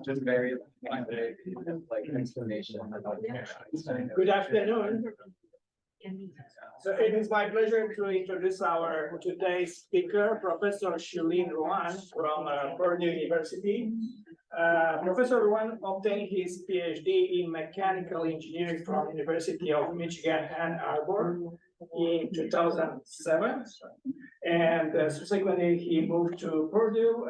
just very like explanation. Good afternoon. So it is my pleasure to introduce our today's speaker, Professor Xiulin Ruan from Purdue University. Professor Ruan obtained his PhD in mechanical engineering from University of Michigan, Ann Arbor in 2007. And subsequently, he moved to Purdue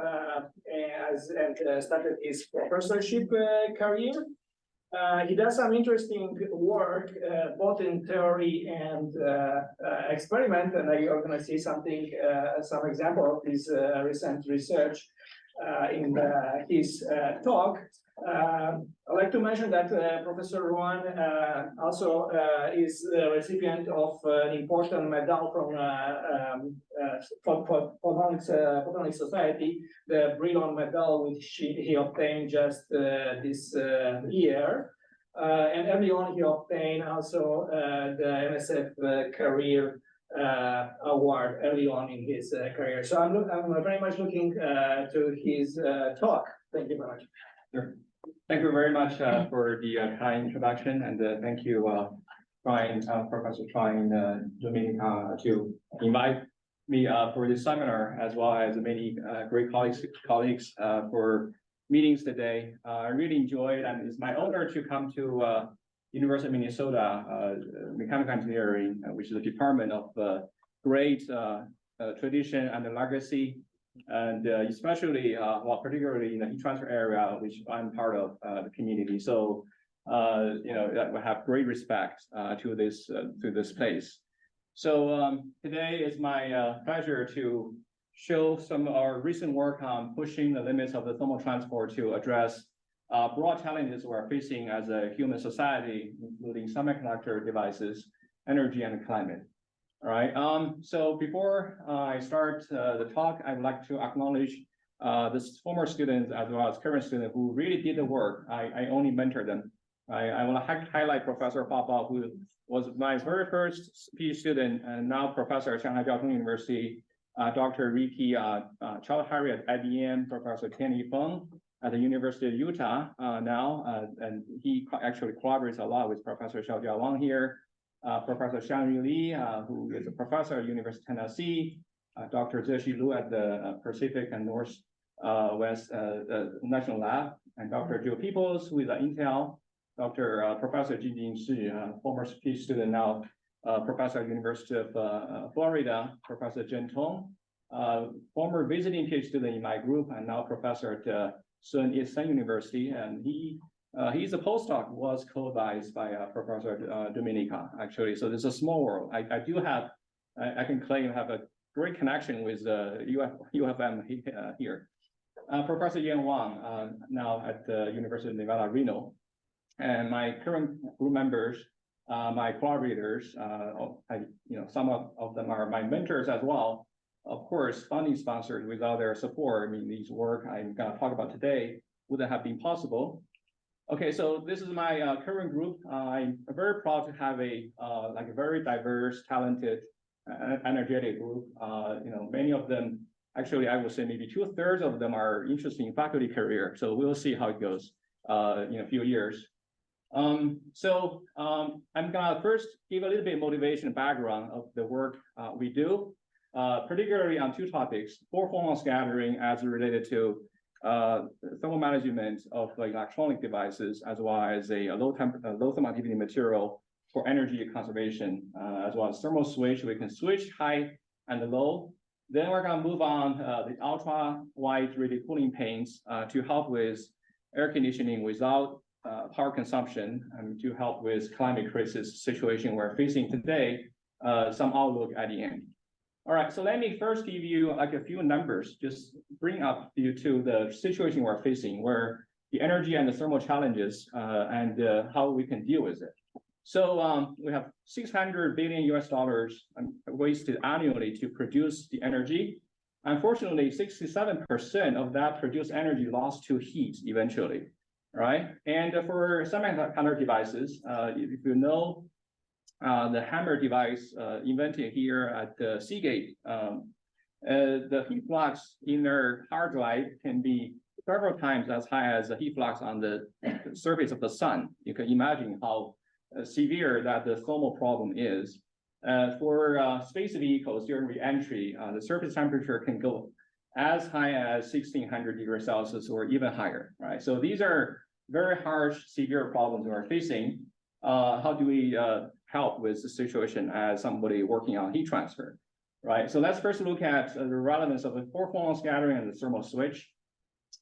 and started his professorship career. He does some interesting work, both in theory and experiment, and you're going to see something, some example of his recent research in his talk. I'd like to mention that Professor Ruan also is the recipient of an important medal from Photonic Society, the Brilliant Medal, which he obtained just this year. And early on, he obtained also the MSF Career Award early on in his career. So I'm very much looking to his talk. Thank you very much. Sure. Thank you very much for the kind introduction, and thank you, Professor Dominica, to invite me for this seminar, as well as many great colleagues for meetings today. I really enjoyed, and it's my honor to come to University of Minnesota Mechanical Engineering, which is a department of great tradition and legacy. And especially, particularly in the heat transfer area, which I'm part of the community. So, that we have great respect to this place. So today is my pleasure to show some of our recent work on pushing the limits of the thermal transport to address broad challenges we're facing as a human society, including semiconductor devices, energy, and climate. All right. So before I start the talk, I'd like to acknowledge this former students as well as current students who really did the work. I only mentored them. I want to highlight Professor Papa, who was my very first PhD student and now Professor at Shanghai Jiaotong University, Dr. Ricky Chaudhary at IBM, Professor Tianyi Feng at the University of Utah now, and he actually collaborates a lot with Professor Xiaojia Wang here. Professor Xiang Li, who is a professor at University of Tennessee, Dr. Zexi Lu at the Pacific and Northwest National Lab, and Dr. Joe Peoples, who is at Intel, Dr. Professor Jinjin Shi, former PhD student, now Professor at University of Florida, Professor Zhen Tong, former visiting PhD student in my group, and now professor at Sun Yat-sen University, and he's a postdoc, was co-advised by Professor Dominica, actually. So there's a small world. I do have, I can claim have a great connection with UFM here. Professor Yan Wang, now at the University of Nevada, Reno. And my current group members, my collaborators, some of them are my mentors as well. Of course, funding sponsors, without their support, I mean, these work I'm gonna talk about today wouldn't have been possible. Okay, so this is my current group. I'm very proud to have a very diverse, talented, energetic group. Many of them, actually, I would say maybe 2/3 of them are interested in faculty career. So we'll see how it goes in a few years. I'm gonna first give a little bit of motivation and background of the work we do, particularly on two topics: for photon scattering as related to thermal management of electronic devices, as well as a low thermal activity material for energy conservation, as well as thermal switch. We can switch high and low. Then we're going to move on the ultra wide radial cooling panes to help with air conditioning without power consumption, and to help with climate crisis situation we're facing today, some outlook at the end. All right, so let me first give you a few numbers, just bring up you to the situation we're facing, where the energy and the thermal challenges and how we can deal with it. So we have $600 billion wasted annually to produce the energy. Unfortunately, 67% of that produced energy lost to heat eventually, right? And for semiconductor devices, if you know, the hammer device invented here at Seagate, the heat flux in their hard drive can be several times as high as the heat flux on the surface of the sun. You can imagine how severe that the thermal problem is. For space vehicles during re-entry, the surface temperature can go as high as 1600 degrees Celsius or even higher, right? So these are very harsh, severe problems we're facing. How do we help with the situation as somebody working on heat transfer, right? So let's first look at the relevance of the four phonon scattering and the thermal switch.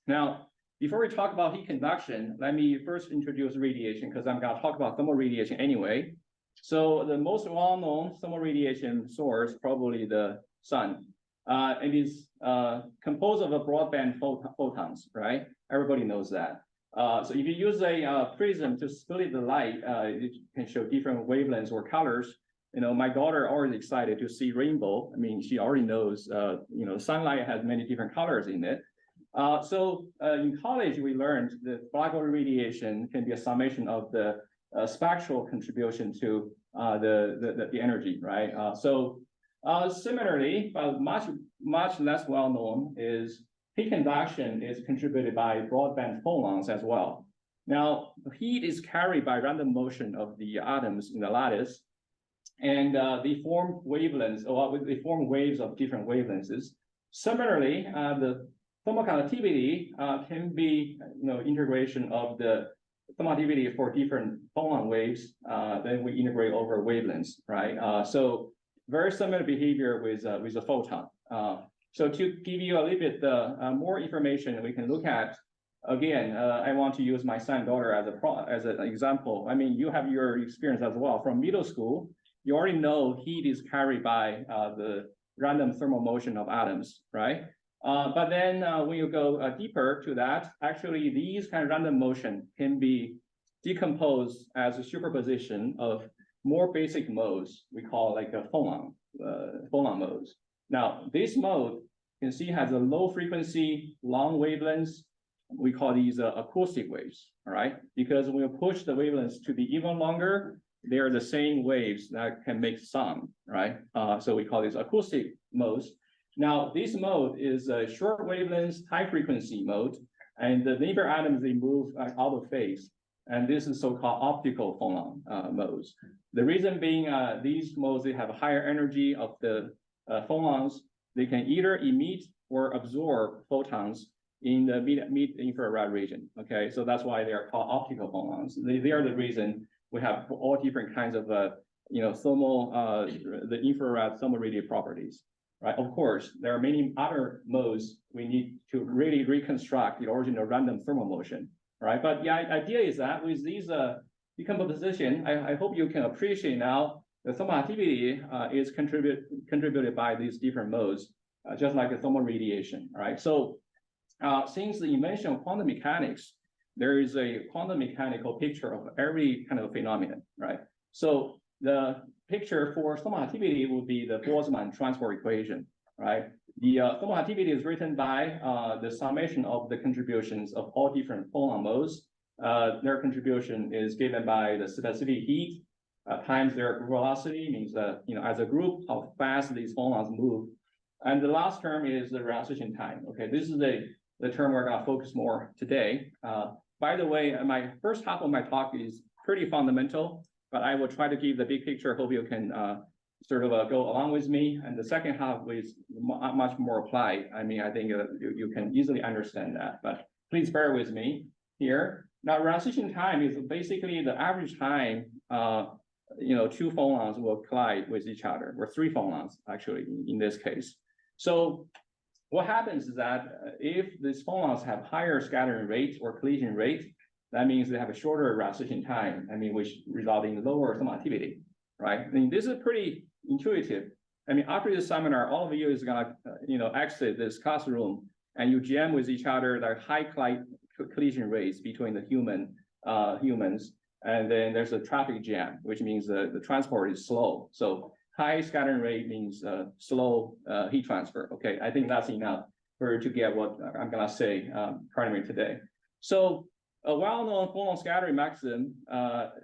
Now, before we talk about heat conduction, let me first introduce radiation because I'm going to talk about thermal radiation anyway. So the most well-known thermal radiation source, probably the sun. It is composed of a broadband photons, right? Everybody knows that. So if you use a prism to split the light, it can show different wavelengths or colors. You know, my daughter already excited to see rainbow. I mean, she already knows, you know, sunlight has many different colors in it. So in college, we learned that black-body radiation can be a summation of the spectral contribution to the energy, right? Similarly, but much less well known is heat conduction is contributed by broadband phonons as well. Now, heat is carried by random motion of the atoms in the lattice, and they form wavelengths, or they form waves of different wavelengths. Similarly, the thermal conductivity can be, you know, integration of the thermality for different phonon waves. Then we integrate over wavelengths, right? So very similar behavior with a photon. So to give you a little bit more information, we can look at, again, I want to use my son and daughter as an example. I mean, you have your experience as well from middle school. You already know heat is carried by the random thermal motion of atoms, right? But then when you go deeper to that, actually these kind of random motion can be decomposed as a superposition of more basic modes. We call like a phonon modes. Now, this mode you can see has a low frequency, long wavelengths. We call these acoustic waves, all right? Because when you push the wavelengths to be even longer, they are the same waves that can make sound, right? So we call these acoustic modes. Now, this mode is a short wavelengths, high frequency mode, and the neighbor atoms, they move out of phase. And this is so-called optical phonon modes. The reason being these modes, they have a higher energy of the phonons. They can either emit or absorb photons in the mid-infrared region, okay? So that's why they are called optical phonons. They are the reason we have all different kinds of, you know, thermal, the infrared thermal radiant properties. Right. Of course, there are many other modes we need to really reconstruct the original random thermal motion. Right. But the idea is that with these decomposition, I hope you can appreciate now the thermal activity is contributed by these different modes, just like the thermal radiation. Right. So since the invention of quantum mechanics, there is a quantum mechanical picture of every kind of phenomenon. Right. So the picture for thermal activity would be the Boltzmann transport equation, right? The thermal activity is written by the summation of the contributions of all different phonon modes. Their contribution is given by the specific heat times their velocity, means that, you know, as a group, how fast these phonons move. And the last term is the reaction time. Okay, this is the term we're going to focus more today. By the way, my first half of my talk is pretty fundamental, but I will try to give the big picture. Hope you can sort of go along with me. And the second half is much more applied. I mean, I think you can easily understand that, but please bear with me here. Now, reaction time is basically the average time, you know, two phonons will collide with each other, or three phonons actually in this case. So what happens is that if these phonons have higher scattering rate or collision rate, that means they have a shorter reaction time, I mean, which result in lower thermal activity, right? I mean, this is pretty intuitive. I mean, after this seminar, all of you is gonna, you know, exit this classroom and you jam with each other, the high collision rates between the humans, and then there's a traffic jam, which means the transport is slow. So high scattering rate means slow heat transfer. Okay, I think that's enough for to get what I'm gonna say primarily today. So a well-known phonon scattering mechanism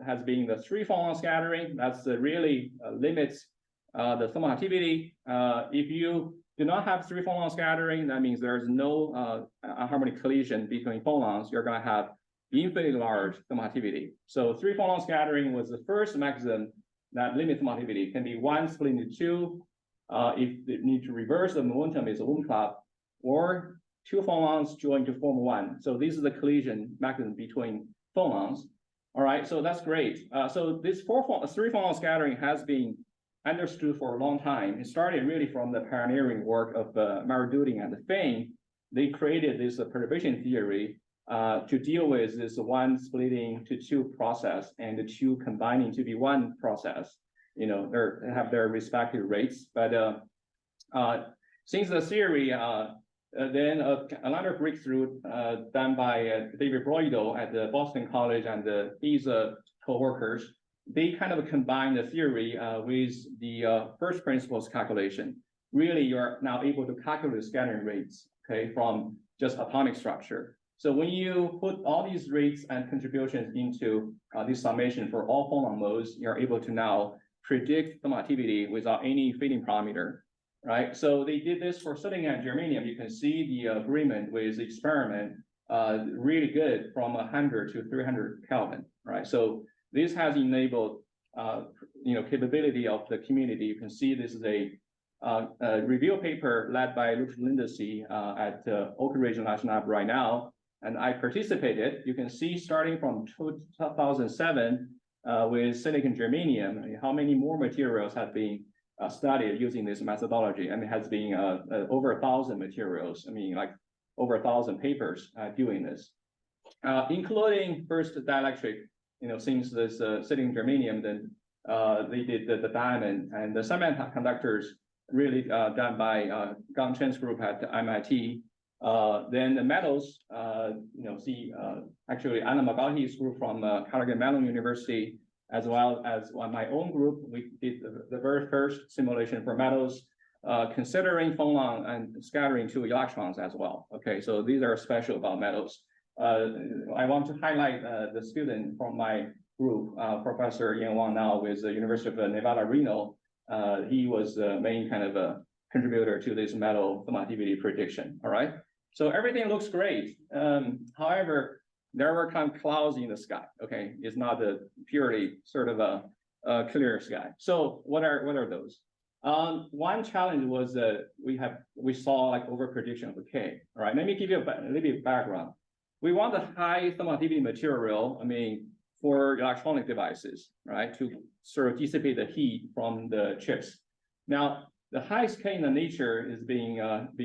has been the three phonon scattering. That's really limits the thermal activity. If you do not have three phonon scattering, that means there's no harmonic collision between phonons. You're going to have infinitely large thermoactivity. So three phonon scattering was the first mechanism that limits thermoactivity. Can be one split into two. If they need to reverse the momentum, is a Ohm club, or two phonons join to form one. So this is the collision mechanism between phonons. All right, so that's great. So this three phonon scattering has been understood for a long time. It started really from the pioneering work of Marududdin and Fein. They created this perturbation theory to deal with this one splitting to two process and the two combining to be one process. They have their respective rates, but since the theory, then another breakthrough done by David Broidel at the Boston College and his co-workers, they kind of combine the theory with the first principles calculation. Really, you're now able to calculate the scattering rates, okay, from just atomic structure. So when you put all these rates and contributions into this summation for all phonon modes, you're able to now predict thermoactivity without any fitting parameter, right? So they did this for silicon and germanium. You can see the agreement with the experiment, really good from 100 to 300 Kelvin, right? So this has enabled, capability of the community. You can see this is a review paper led by Lucas Lindesy at Oak Ridge National Lab right now, and I participated. You can see starting from 2007 with silicon germanium, how many more materials have been studied using this methodology, and it has been over 1,000 materials. I mean, like over 1,000 papers doing this, including first dielectric. Since this silicon germanium, then they did the diamond and the semiconductors really done by Gang Chen's group at MIT. Then the metals, actually Anna Magati's group from Carnegie Mellon University, as well as my own group, we did the very first simulation for metals, considering phonon and scattering to electrons as well. Okay, so these are special about metals. I want to highlight the student from my group, Professor Xiulin Ruan, now with the University of Nevada, Reno. He was the main kind of a contributor to this metal thermoactivity prediction. All right, so everything looks great. However, there were kind of clouds in the sky. Okay, it's not a purely sort of a clear sky. So what are those? One challenge was we saw like over prediction of K. All right, let me give you a little bit of background. We want a high thermoactivity material, for electronic devices, right, to sort of dissipate the heat from the chips. Now, the highest K in the nature is being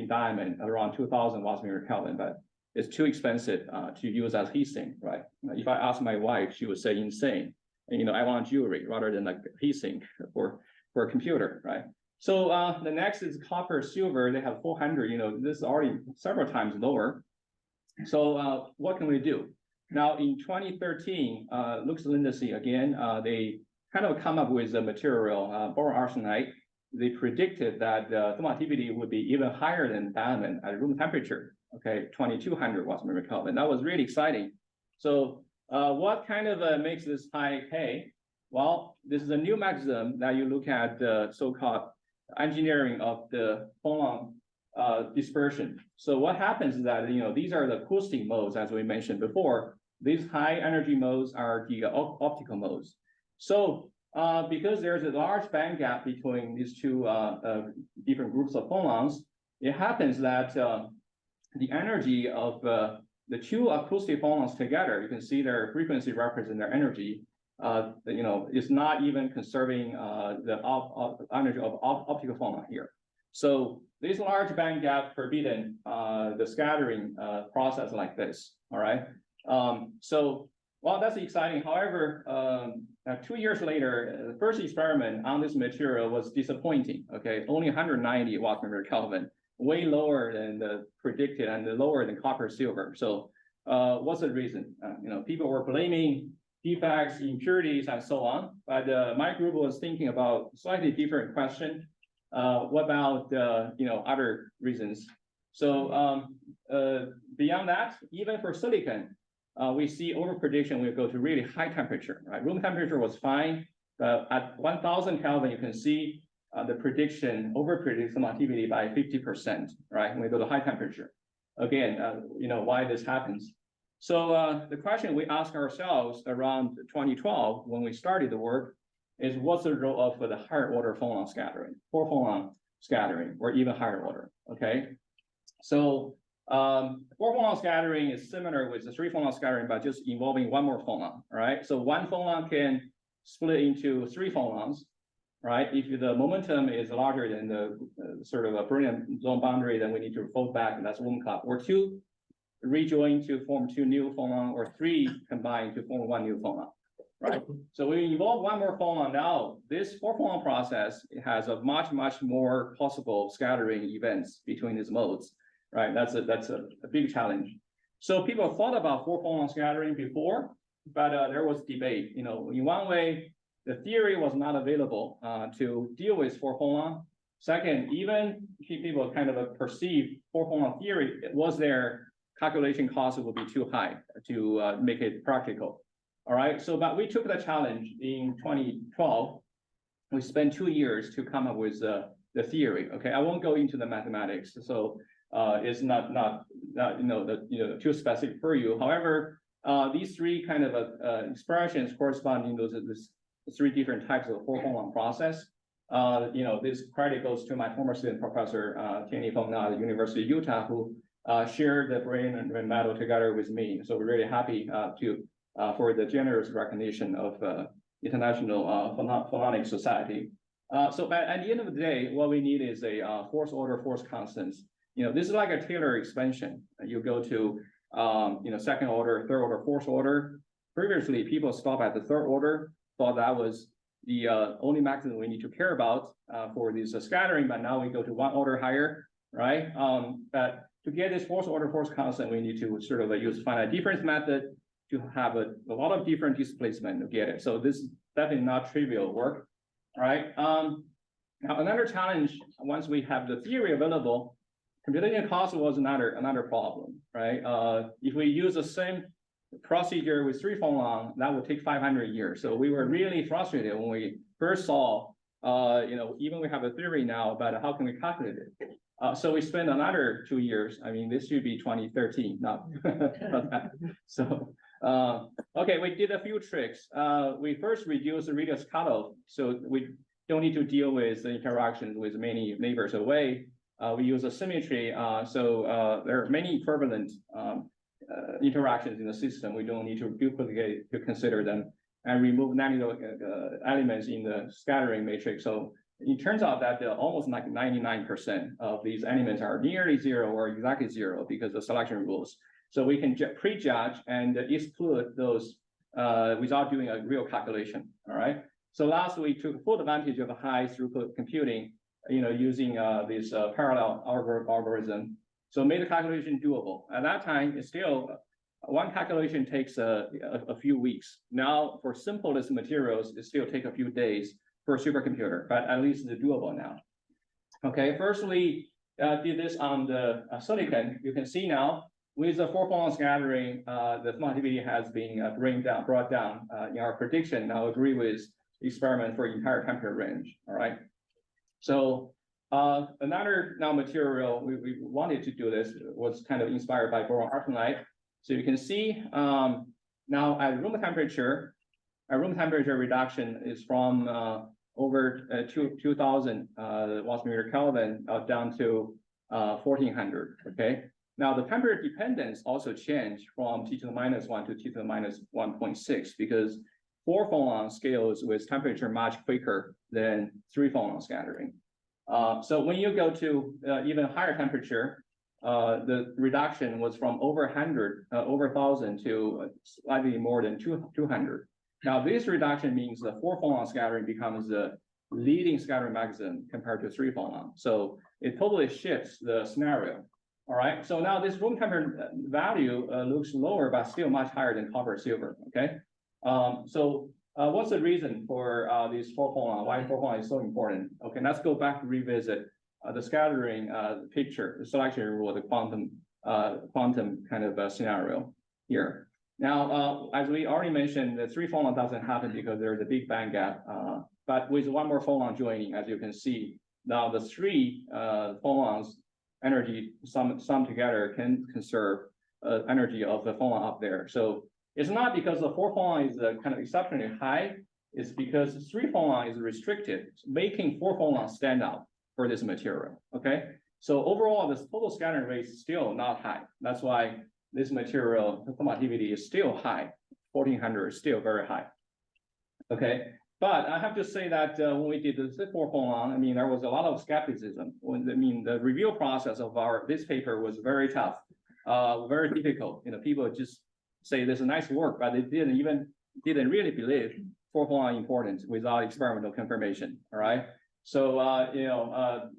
diamond at around 2,000 watts per Kelvin, but it's too expensive to use as heat sink, right? If I ask my wife, she would say insane. And, I want jewelry rather than like heat sink for a computer, right? So the next is copper, silver. They have 400. This is already several times lower. So what can we do? Now in 2013, Lucas Lindesy again, they kind of come up with a material, boron arsenide. They predicted that thermoactivity would be even higher than diamond at room temperature. Okay, 2,200 watts per Kelvin. That was really exciting. So what kind of makes this high K? Well, this is a new mechanism that you look at the so-called engineering of the phonon dispersion. So what happens is that, these are the acoustic modes, as we mentioned before. These high energy modes are the optical modes. So because there's a large band gap between these two different groups of phonons, it happens that the energy of the two acoustic phonons together, you can see their frequency represent their energy, is not even conserving the energy of optical phonon here. So this large band gap forbidden the scattering process like this. All right. Well, that's exciting. However, 2 years later, the first experiment on this material was disappointing. Okay, only 190 watts per Kelvin, way lower than the predicted and lower than copper, silver. So what's the reason? People were blaming defects, impurities, and so on. But my group was thinking about slightly different question. What about other reasons? So beyond that, even for silicon, we see overprediction will go to really high temperature, right? Room temperature was fine, but at 1,000 Kelvin, you can see the prediction, over-predict some activity by 50%, right? When we go to high temperature. Again, why this happens. So the question we ask ourselves around 2012, when we started the work, is what's the role of the higher order phonon scattering, 4 phonon scattering, or even higher order, okay? So 4 phonon scattering is similar with the 3 phonon scattering, but just involving one more phonon, right? So one phonon can split into 3 phonons, right? If the momentum is larger than the sort of a brilliant zone boundary, then we need to fold back, and that's one cut, or 2 rejoin to form 2 new phonon, or 3 combine to form 1 new phonon, right? So we involve one more phonon now. This 4 phonon process has a much more possible scattering events between these modes, right? That's a big challenge. So people thought about 4 phonon scattering before, but there was debate. In one way, the theory was not available to deal with 4 phonon. Second, even people kind of perceived 4 phonon theory was there. Calculation cost would be too high to make it practical. All right, so but we took the challenge in 2012. We spent 2 years to come up with the theory. Okay, I won't go into the mathematics, so it's not too specific for you. However, these 3 kind of expressions corresponding to those 3 different types of 4 phonon process. This credit goes to my former student, Professor Tianyi Feng at the University of Utah, who shared the brain and metal together with me. So we're really happy for the generous recognition of International Phononic Society. So at the end of the day, what we need is a force order, force constants. This is like a Taylor expansion. You go to second order, third order, fourth order. Previously, people stop at the 3rd order, thought that was the only maximum we need to care about for this scattering, but now we go to 1 order higher, right? But to get this force order force constant, we need to sort of use finite difference method to have a lot of different displacement to get it. So this is definitely not trivial work, right? Now another challenge, once we have the theory available, computation cost was another problem, right? If we use the same procedure with 3 phonon, that would take 500 years. So we were really frustrated when we first saw, even we have a theory now, but how can we calculate it? So we spent another 2 years. I mean, this should be 2013, not that. So, okay, we did a few tricks. We first reduced the radius cutoff, so we don't need to deal with the interactions with many neighbors away. We use a symmetry, so there are many equivalent interactions in the system. We don't need to duplicate to consider them, and remove elements in the scattering matrix. So it turns out that almost like 99% of these elements are nearly 0 or exactly 0 because of selection rules. So we can prejudge and exclude those without doing a real calculation. All right. So last we took full advantage of high throughput computing, using this parallel algorithm. So made the calculation doable. At that time, it's still one calculation takes a few weeks. Now, for simplest materials, it still takes a few days for a supercomputer, but at least it's doable now. Okay, first we did this on the silicon. You can see now with the 4 phonon scattering, the activity has been brought down in our prediction. Now agree with the experiment for entire temperature range. All right. So another now material we wanted to do this was kind of inspired by boron arsenide. So you can see now at room temperature, a room temperature reduction is from over 2000 watts per meter Kelvin down to 1400. Okay. Now the temperature dependence also changed from T to the -1 to T to the -1.6 because 4 phonon scales with temperature much quicker than 3 phonon scattering. So when you go to even higher temperature, the reduction was from over 1,000 to slightly more than 200. Now this reduction means the 4 phonon scattering becomes the leading scattering mechanism compared to 3 phonon. So it totally shifts the scenario. All right. So now this room temperature value looks lower, but still much higher than copper silver. Okay. What's the reason for these 4 phonon? Why 4 phonon is so important? Okay, let's go back to revisit the scattering picture, the selection rule, the quantum kind of scenario here. Now, as we already mentioned, the 3 phonon doesn't happen because there's a big band gap but with one more phonon joining, as you can see. Now the three phonons energy sum together can conserve energy of the phonon up there. So it's not because the 4 phonon is kind of exceptionally high, it's because 3 phonon is restricted, making 4 phonons stand out for this material, okay? So overall, this total scattering rate is still not high. That's why this material, the thermoactivity is still high. 1400 is still very high, okay? But I have to say that when we did the 4 phonon, I mean, there was a lot of skepticism. The review process of this paper was very tough, very difficult. People just say this is nice work, but they didn't really believe 4 phonon important without experimental confirmation. All right. So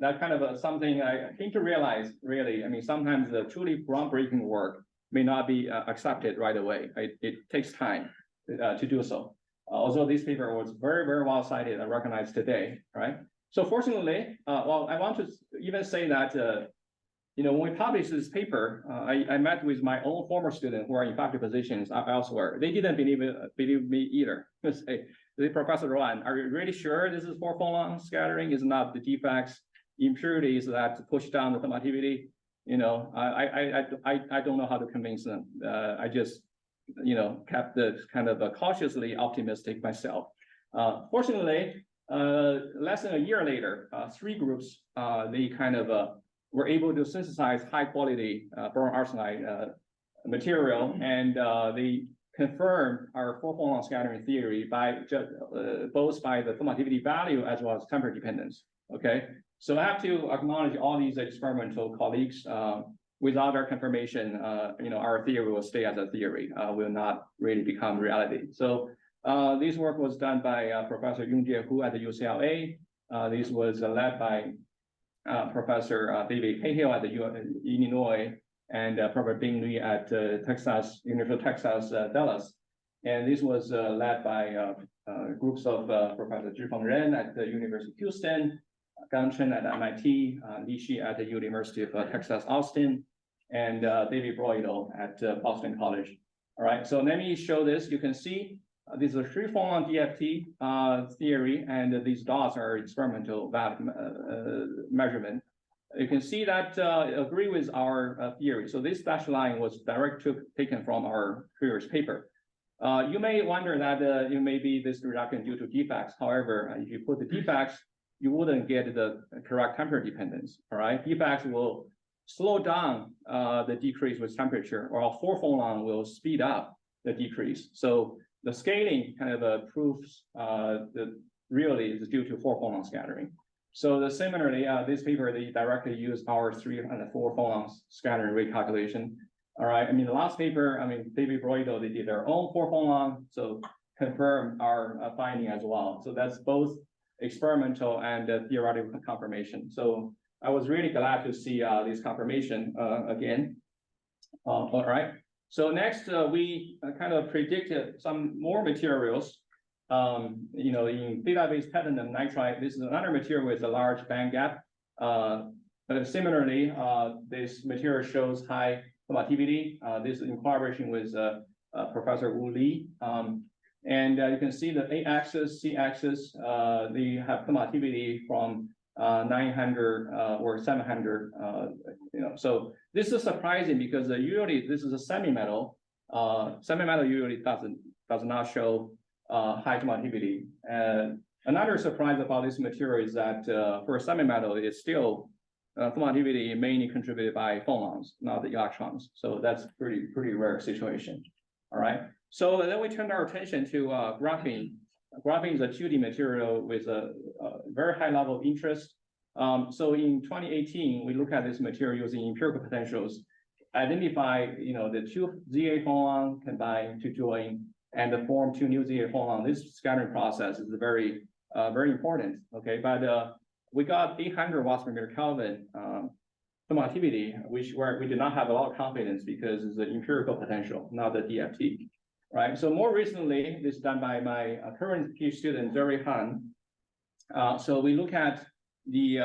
that kind of something I came to realize. Really, I mean, sometimes the truly groundbreaking work may not be accepted right away. It takes time to do so. Although this paper was very, very well cited and recognized today, right? So fortunately, well, I want to even say that, when we published this paper, I met with my own former students who are in faculty positions elsewhere. They didn't believe me either. Say, Professor Ruan, are you really sure this is 4 phonon scattering? Is not the defects, impurities that push down the thermoactivity? I don't know how to convince them. I just kept the kind of cautiously optimistic myself. Fortunately, less than a year later, 3 groups, they kind of were able to synthesize high quality boron arsenide material, and they confirmed our 4 phonon scattering theory by both by the thermoactivity value as well as temperature dependence. Okay, so I have to acknowledge all these experimental colleagues. Without their confirmation, our theory will stay as a theory, will not really become reality. So this work was done by Professor Yongjie Hu at the UCLA. This was led by Professor David Cahill at the Illinois, and Professor Bing Li at University of Texas, Dallas. And this was led by groups of Professor Zhifeng Ren at the University of Houston, Gang Chen at MIT, Li Shi at the University of Texas, Austin, and David Broido at Boston College. All right, so let me show this. You can see this is a 3 phonon DFT theory, and these dots are experimental measurement. You can see that agree with our theory. So this dashed line was taken from our previous paper. You may wonder that it may be this reduction due to defects. However, if you put the defects, you wouldn't get the correct temperature dependence. All right, defects will slow down the decrease with temperature, or 4 phonon will speed up the decrease. So the scaling kind of proves that really is due to 4 phonon scattering. So similarly, this paper, they directly use our 3 and 4 phonon scattering rate calculation. All right, I mean, the last paper, I mean, David Broido, they did their own 4 phonon, so confirm our finding as well. So that's both experimental and theoretical confirmation. So I was really glad to see this confirmation again. All right. So next, we kind of predicted some more materials. In beta-based platinum nitride, this is another material with a large band gap. But similarly, this material shows high thermoactivity. This is in collaboration with Professor Wu Li. And you can see the A-axis, C-axis, they have thermoactivity from 900 or 700. So this is surprising because usually this is a semi-metal. Semi-metal usually does not show high thermoactivity. And another surprise about this material is that for semi-metal, it's still thermoactivity mainly contributed by phonons, not the electrons. So that's pretty rare situation. All right. So then we turned our attention to graphene. Graphene is a 2D material with a very high level of interest. So in 2018, we look at this material using empirical potentials, identify the 2 ZA phonon combine to join and form 2 new ZA phonon. This scattering process is very important. Okay, but we got 800 watts per meter Kelvin thermoactivity, which we did not have a lot of confidence because it's the empirical potential, not the DFT. Right. So more recently, this is done by my current PhD student, Jerry Han. So we look at the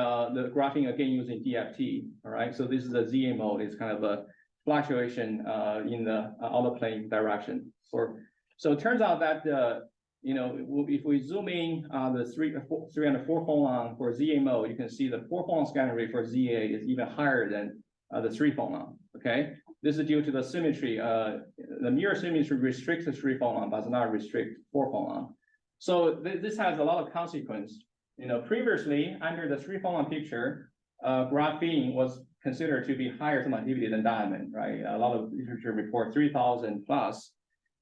graphing again using DFT. All right. So this is a ZA mode. It's kind of a fluctuation in the outer plane direction. So it turns out that if we zoom in on the 3 and the 4 phonon for ZA mode, you can see the 4 phonon scattering rate for ZA is even higher than the 3 phonon. Okay, this is due to the symmetry. The mirror symmetry restricts the 3 phonon, but does not restrict 4 phonon. So this has a lot of consequence. Previously under the 3 phonon picture, graphene was considered to be higher thermoactivity than diamond, right? A lot of literature report 3,000 plus.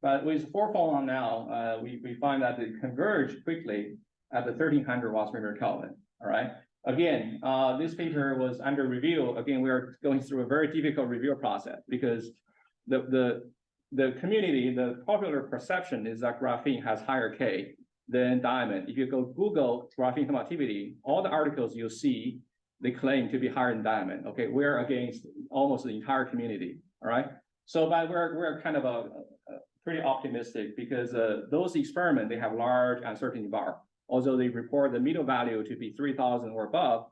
But with 4 phonon now, we find that they converge quickly at the 1300 watts per meter Kelvin. All right. Again, this paper was under review. Again, we are going through a very difficult review process because the community, the popular perception is that graphene has higher K than diamond. If you go Google graphene thermoactivity, all the articles you'll see, they claim to be higher than diamond. Okay, we're against almost the entire community. All right. So, but we're kind of pretty optimistic because those experiments, they have large uncertainty bar. Also, they report the middle value to be 3,000 or above,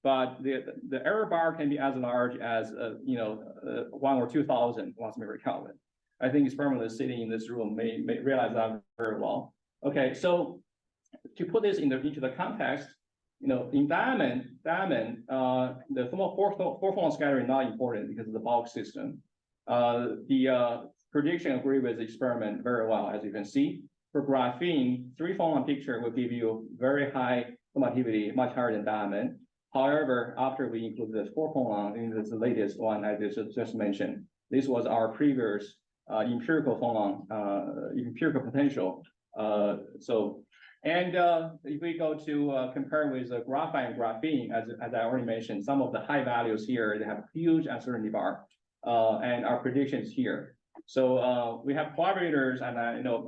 but the error bar can be as large as 1 or 2,000 watts per meter Kelvin. I think experimentalists sitting in this room may realize that very well. Okay, so to put this into the context, in diamond, the thermal 4 phonon scattering is not important because of the bulk system. The prediction agree with the experiment very well, as you can see. For graphene, 3 phonon picture will give you very high thermoactivity, much higher than diamond. However, after we include the 4 phonon, in this latest one I just mentioned, this was our previous empirical phonon, empirical potential. If we go to compare with graphite and graphene, as I already mentioned, some of the high values here, they have a huge uncertainty bar, and our predictions here. So we have collaborators and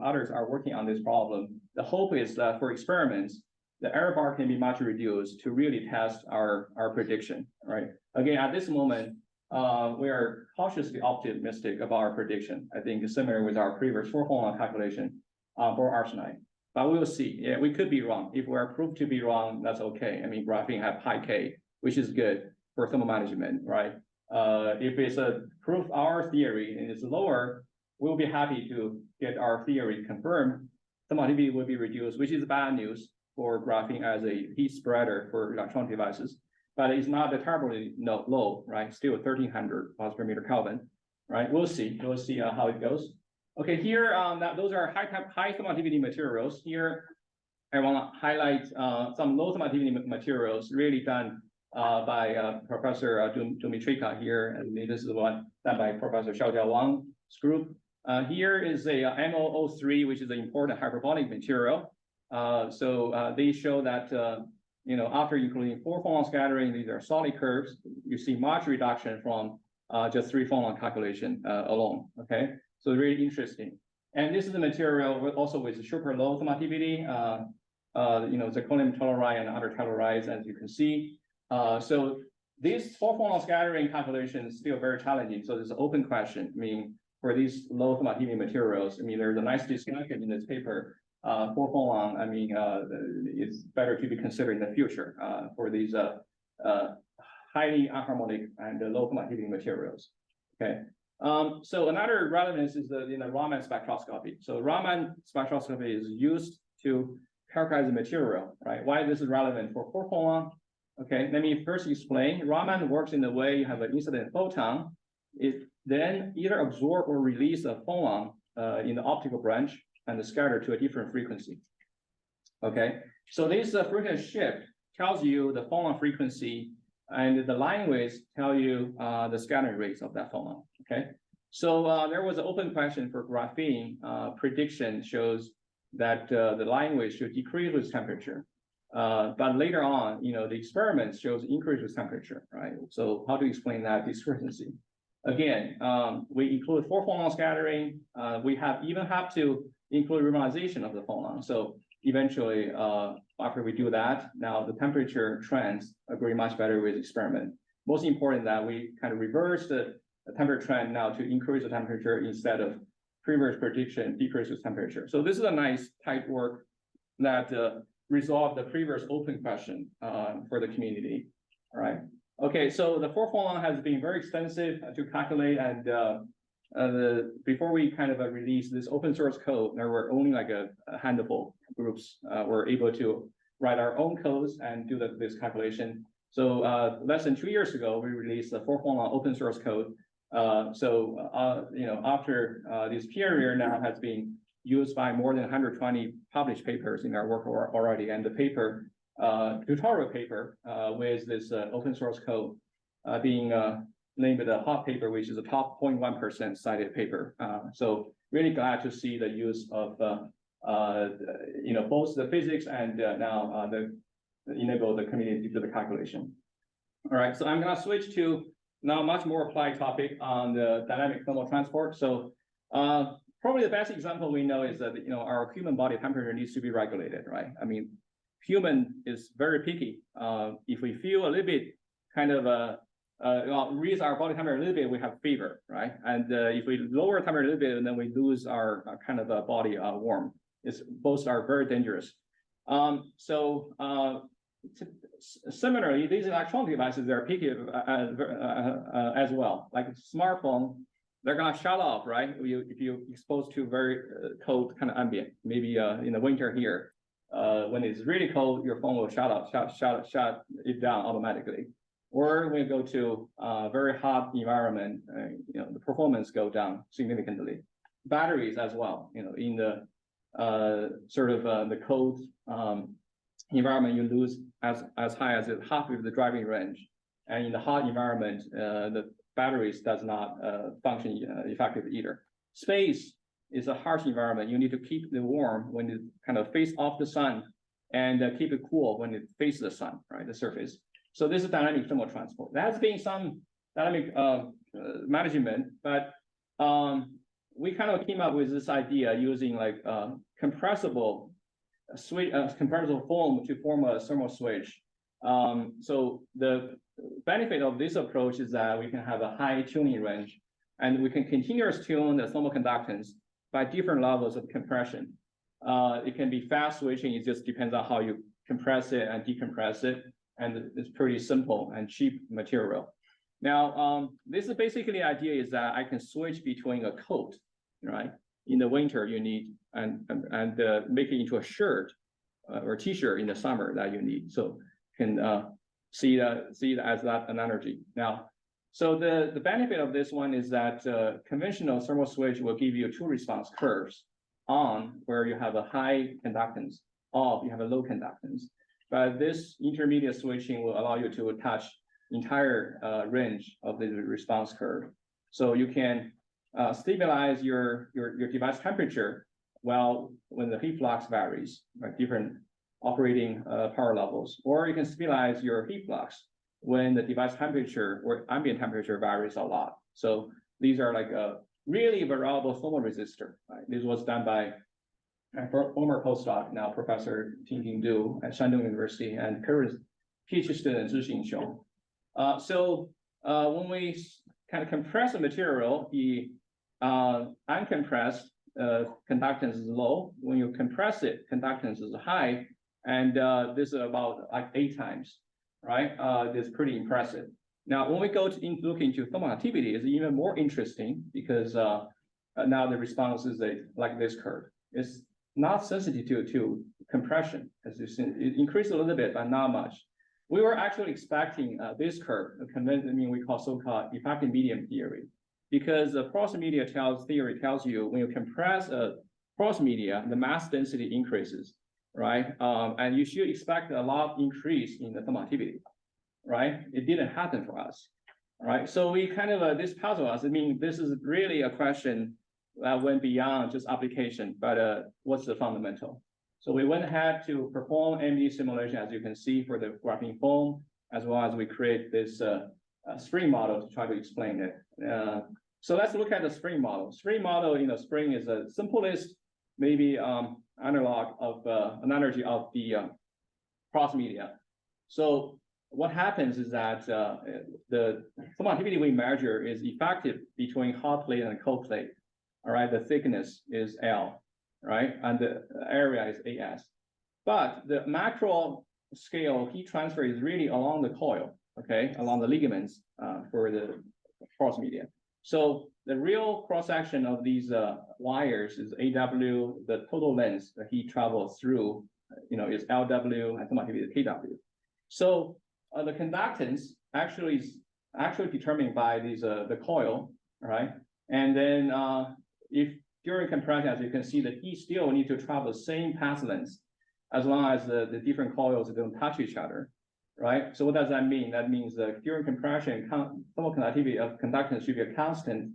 others are working on this problem. The hope is that for experiments, the error bar can be much reduced to really test our prediction, right? Again, at this moment, we are cautiously optimistic about our prediction. I think similar with our previous 4 phonon calculation for arsenide. But we will see. Yeah, we could be wrong. If we're proved to be wrong, that's okay. I mean, graphene have high K, which is good for thermal management, right? If it's a proof our theory and it's lower, we'll be happy to get our theory confirmed. Thermoactivity will be reduced, which is bad news for graphene as a heat spreader for electronic devices. But it's not terribly low, right? Still 1,300 watts per meter Kelvin, right? We'll see. We'll see how it goes. Okay, here those are high thermoactivity materials. Here, I want to highlight some low thermoactivity materials really done by Professor Dumitrika here, and this is the one done by Professor Xiulin Ruan's group. Here is a MO03, which is an important hyperbolic material. They show that after including 4 phonon scattering, these are solid curves. You see much reduction from just 3 phonon calculation alone. Okay, so really interesting. And this is the material also with super low thermoactivity. Zirconium telluride and other tellurides, as you can see. So this 4 phonon scattering calculation is still very challenging. So there's an open question. I mean, for these low thermoactivity materials, I mean, there's a nice discussion in this paper. 4 phonon, I mean, it's better to be considered in the future for these highly anharmonic and low thermoactivity materials. Okay. So another relevance is the Raman spectroscopy. So Raman spectroscopy is used to characterize the material, right? Why this is relevant for 4 phonon? Okay, let me first explain. Raman works in the way you have an incident photon. It then either absorb or release a phonon in the optical branch and scatter to a different frequency. Okay, so this frequency shift tells you the phonon frequency, and the line widths tell you the scattering rates of that phonon. Okay, so there was an open question for graphene. Prediction shows that the line width should decrease with temperature. But later on, the experiment shows increase with temperature, right? So how to explain that discrepancy? Again, we include 4 phonon scattering. We even have to include renormalization of the phonon. So eventually, after we do that, now the temperature trends agree much better with experiment. Most important that we kind of reverse the temperature trend now to increase the temperature instead of previous prediction decrease with temperature. So this is a nice tight work that resolve the previous open question for the community. All right. Okay, so the 4 phonon has been very expensive to calculate, and before we kind of released this open source code, there were only like a handful groups were able to write our own codes and do this calculation. So less than 2 years ago, we released the 4.1 open source code. After this peer review now has been used by more than 120 published papers in our work already, and the paper, tutorial paper with this open source code being named the hot paper, which is a top 0.1% cited paper. So really glad to see the use of both the physics and now enable the community to do the calculation. All right, so I'm gonna switch to now a much more applied topic on the dynamic thermal transport. So probably the best example we know is that our human body temperature needs to be regulated, right? I mean, human is very picky. If we feel a little bit kind of raise our body temperature a little bit, we have fever, right? And if we lower temperature a little bit, then we lose our kind of body warmth. Both are very dangerous. Similarly, these electronic devices, they're picky as well. Like a smartphone, they're gonna shut off, right? If you exposed to very cold kind of ambient, maybe in the winter here, when it's really cold, your phone will shut it down automatically. Or when you go to a very hot environment, the performance go down significantly. Batteries as well, in the the cold environment, you lose as high as half of the driving range. And in the hot environment, the batteries does not function effectively either. Space is a harsh environment. You need to keep it warm when it kind of face off the sun, and keep it cool when it faces the sun, right, the surface. So this is dynamic thermal transport. There has been some dynamic management, but we kind of came up with this idea using like compressible foam to form a thermal switch. So the benefit of this approach is that we can have a high tuning range, and we can continuously tune the thermal conductance by different levels of compression. It can be fast switching. It just depends on how you compress it and decompress it. And it's pretty simple and cheap material. Now, this is basically the idea is that I can switch between a coat, right? In the winter you need, and make it into a shirt or t-shirt in the summer that you need. So can see it as that analogy. Now, so the benefit of this one is that conventional thermal switch will give you two response curves: on, where you have a high conductance; off, you have a low conductance. But this intermediate switching will allow you to touch entire range of the response curve. So you can stabilize your device temperature when the heat flux varies, right? Different operating power levels, or you can stabilize your heat flux when the device temperature or ambient temperature varies a lot. So these are like a really variable thermal resistor, right? This was done by a former postdoc, now Professor Ting Du at Shandong University, and current PhD student Xiulin Ruan. When we kind of compress the material, the uncompressed conductance is low. When you compress it, conductance is high, and this is about like 8 times, right? It's pretty impressive. Now, when we go to look into thermal activity, it's even more interesting because now the response is like this curve. It's not sensitive to compression, as you see. It increased a little bit, but not much. We were actually expecting this curve, we call so-called effective medium theory, because the porous media theory tells you when you compress a porous media, the mass density increases, right? And you should expect a lot increase in the thermal activity, right? It didn't happen for us, right? So we kind of, this puzzle us. I mean, this is really a question that went beyond just application, but what's the fundamental? So we went ahead to perform MD simulation, as you can see, for the graphene foam, as well as we create this spring model to try to explain it. So let's look at the spring model. Spring model, spring is the simplest, maybe analog of analogy of the cross media. So what happens is that the thermal activity we measure is effective between hot plate and cold plate. All right, the thickness is L, right? And the area is AS. But the macro scale heat transfer is really along the coil, okay, along the ligaments for the porous media. So the real cross-section of these wires is AW, the total length that heat travels through, is LW, and some is KW. So the conductance actually is determined by these the coil, right? And then if during compression, as you can see, the heat still need to travel the same path length as long as the different coils don't touch each other, right? So what does that mean? That means that during compression, thermal conductivity of conductance should be a constant,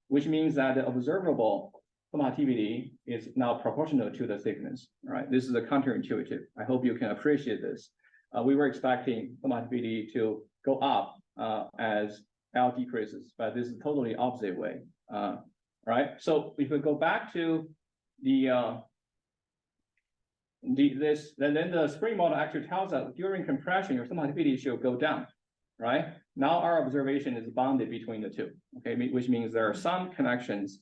which means that the observable thermal activity is now proportional to the thickness, right? This is a counterintuitive. I hope you can appreciate this. We were expecting thermal activity to go up as L decreases, but this is totally opposite way, right? So if we go back to then the spring model actually tells us during compression, your thermal activity should go down, right? Now our observation is bounded between the two, okay, which means there are some connections,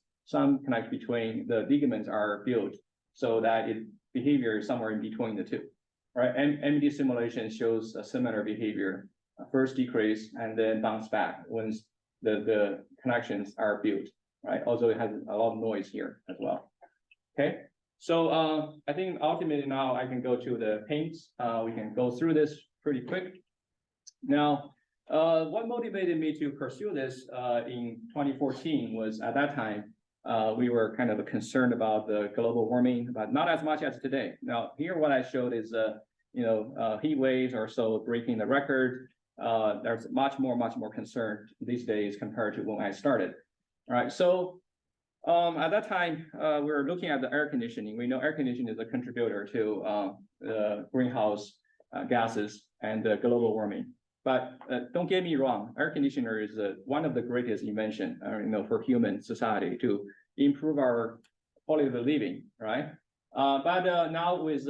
between the ligaments are built so that behavior is somewhere in between the two, right? And MD simulation shows a similar behavior, first decrease and then bounce back once the connections are built, right? Also, it has a lot of noise here as well, okay? So I think ultimately now I can go to the paints. We can go through this pretty quick. Now, what motivated me to pursue this in 2014 was at that time, we were kind of concerned about the global warming, but not as much as today. Now, here what I showed is, heat waves are so breaking the record. There's much more concern these days compared to when I started. All right, so at that time, we were looking at the air conditioning. We know air conditioning is a contributor to the greenhouse gases and global warming. But don't get me wrong, air conditioner is one of the greatest invention, for human society to improve our quality of living, right? But now with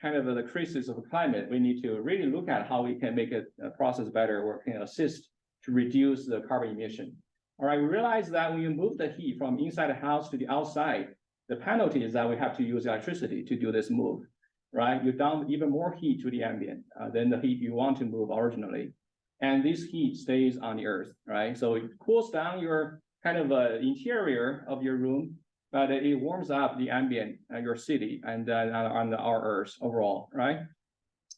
kind of the crisis of climate, we need to really look at how we can make a process better or can assist to reduce the carbon emission. All right, we realize that when you move the heat from inside the house to the outside, the penalty is that we have to use electricity to do this move, right? You dump even more heat to the ambient than the heat you want to move originally. And this heat stays on the earth, right? So it cools down your kind of interior of your room, but it warms up the ambient, your city and on our earth overall, right?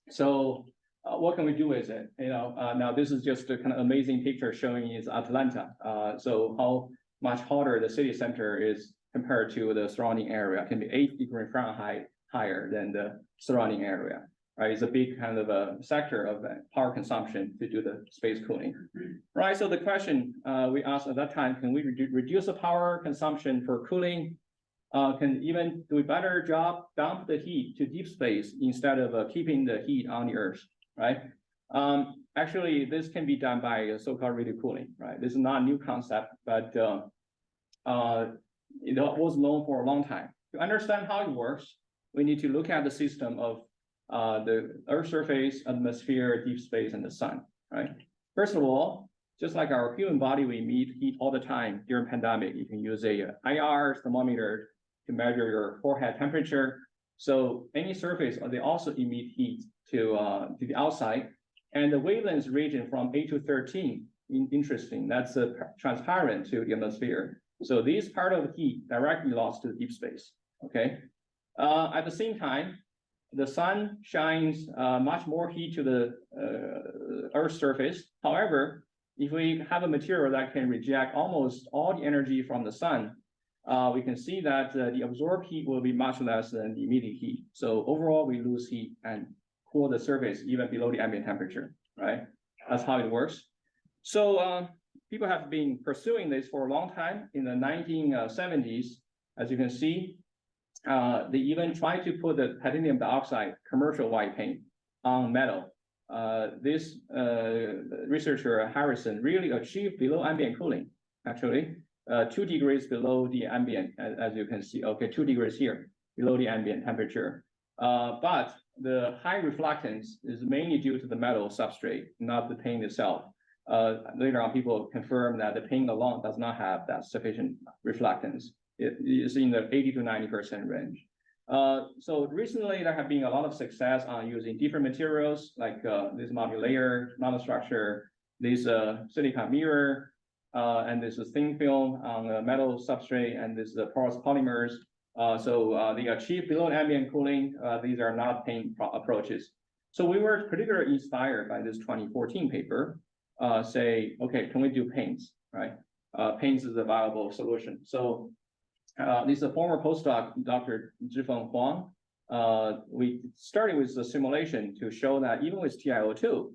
So what can we do with it? Now this is just a kind of amazing picture showing is Atlanta. So how much hotter the city center is compared to the surrounding area. It can be 8 degrees Fahrenheit higher than the surrounding area, right? It's a big kind of a sector of power consumption to do the space cooling, right? So the question we asked at that time, can we reduce the power consumption for cooling? Can even do a better job dump the heat to deep space instead of keeping the heat on the earth, right? Actually, this can be done by so-called radio cooling, right? This is not a new concept, but it was known for a long time. To understand how it works, we need to look at the system of the Earth's surface, atmosphere, deep space, and the sun, right? First of all, just like our human body, we emit heat all the time during pandemic. You can use a IR thermometer to measure your forehead temperature. So any surface, they also emit heat to the outside. And the wavelength region from 8 to 13, interesting, that's transparent to the atmosphere. So this part of the heat directly lost to the deep space, okay? At the same time, the sun shines much more heat to the Earth's surface. However, if we have a material that can reject almost all the energy from the sun, we can see that the absorbed heat will be much less than the emitted heat. So overall, we lose heat and cool the surface even below the ambient temperature, right? That's how it works. So people have been pursuing this for a long time. In the 1970s, as you can see, they even tried to put the titanium dioxide commercial white paint on metal. This researcher, Harrison, really achieved below ambient cooling, actually, 2 degrees below the ambient, as you can see, okay, 2 degrees here, below the ambient temperature. But the high reflectance is mainly due to the metal substrate, not the paint itself. Later on, people confirm that the paint alone does not have that sufficient reflectance. It is in the 80 to 90% range. So recently, there have been a lot of success on using different materials like this multi-layer nanostructure, this silicon mirror, and this is thin film on a metal substrate, and this is the porous polymers. So they achieve below ambient cooling. These are not paint approaches. So we were particularly inspired by this 2014 paper. Say, okay, can we do paints, right? Paints is a viable solution. So this is a former postdoc, Dr. Xiulin Ruan. We started with the simulation to show that even with TiO2,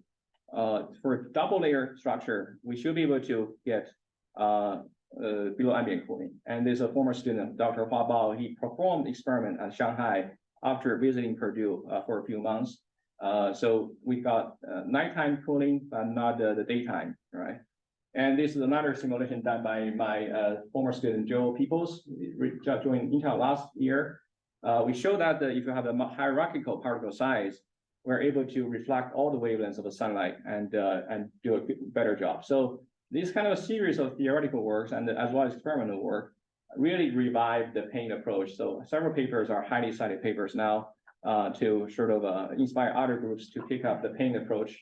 for double layer structure, we should be able to get below ambient cooling. And there's a former student, Dr. Hua Bao, he performed experiment at Shanghai after visiting Purdue for a few months. So we got nighttime cooling, but not the daytime, right? And this is another simulation done by my former student, Joe Peoples, joined Intel last year. We show that if you have a hierarchical particle size, we're able to reflect all the wavelengths of the sunlight and do a better job. So this kind of a series of theoretical works and as well as experimental work really revived the paint approach. So several papers are highly cited papers now to sort of inspire other groups to pick up the paint approach.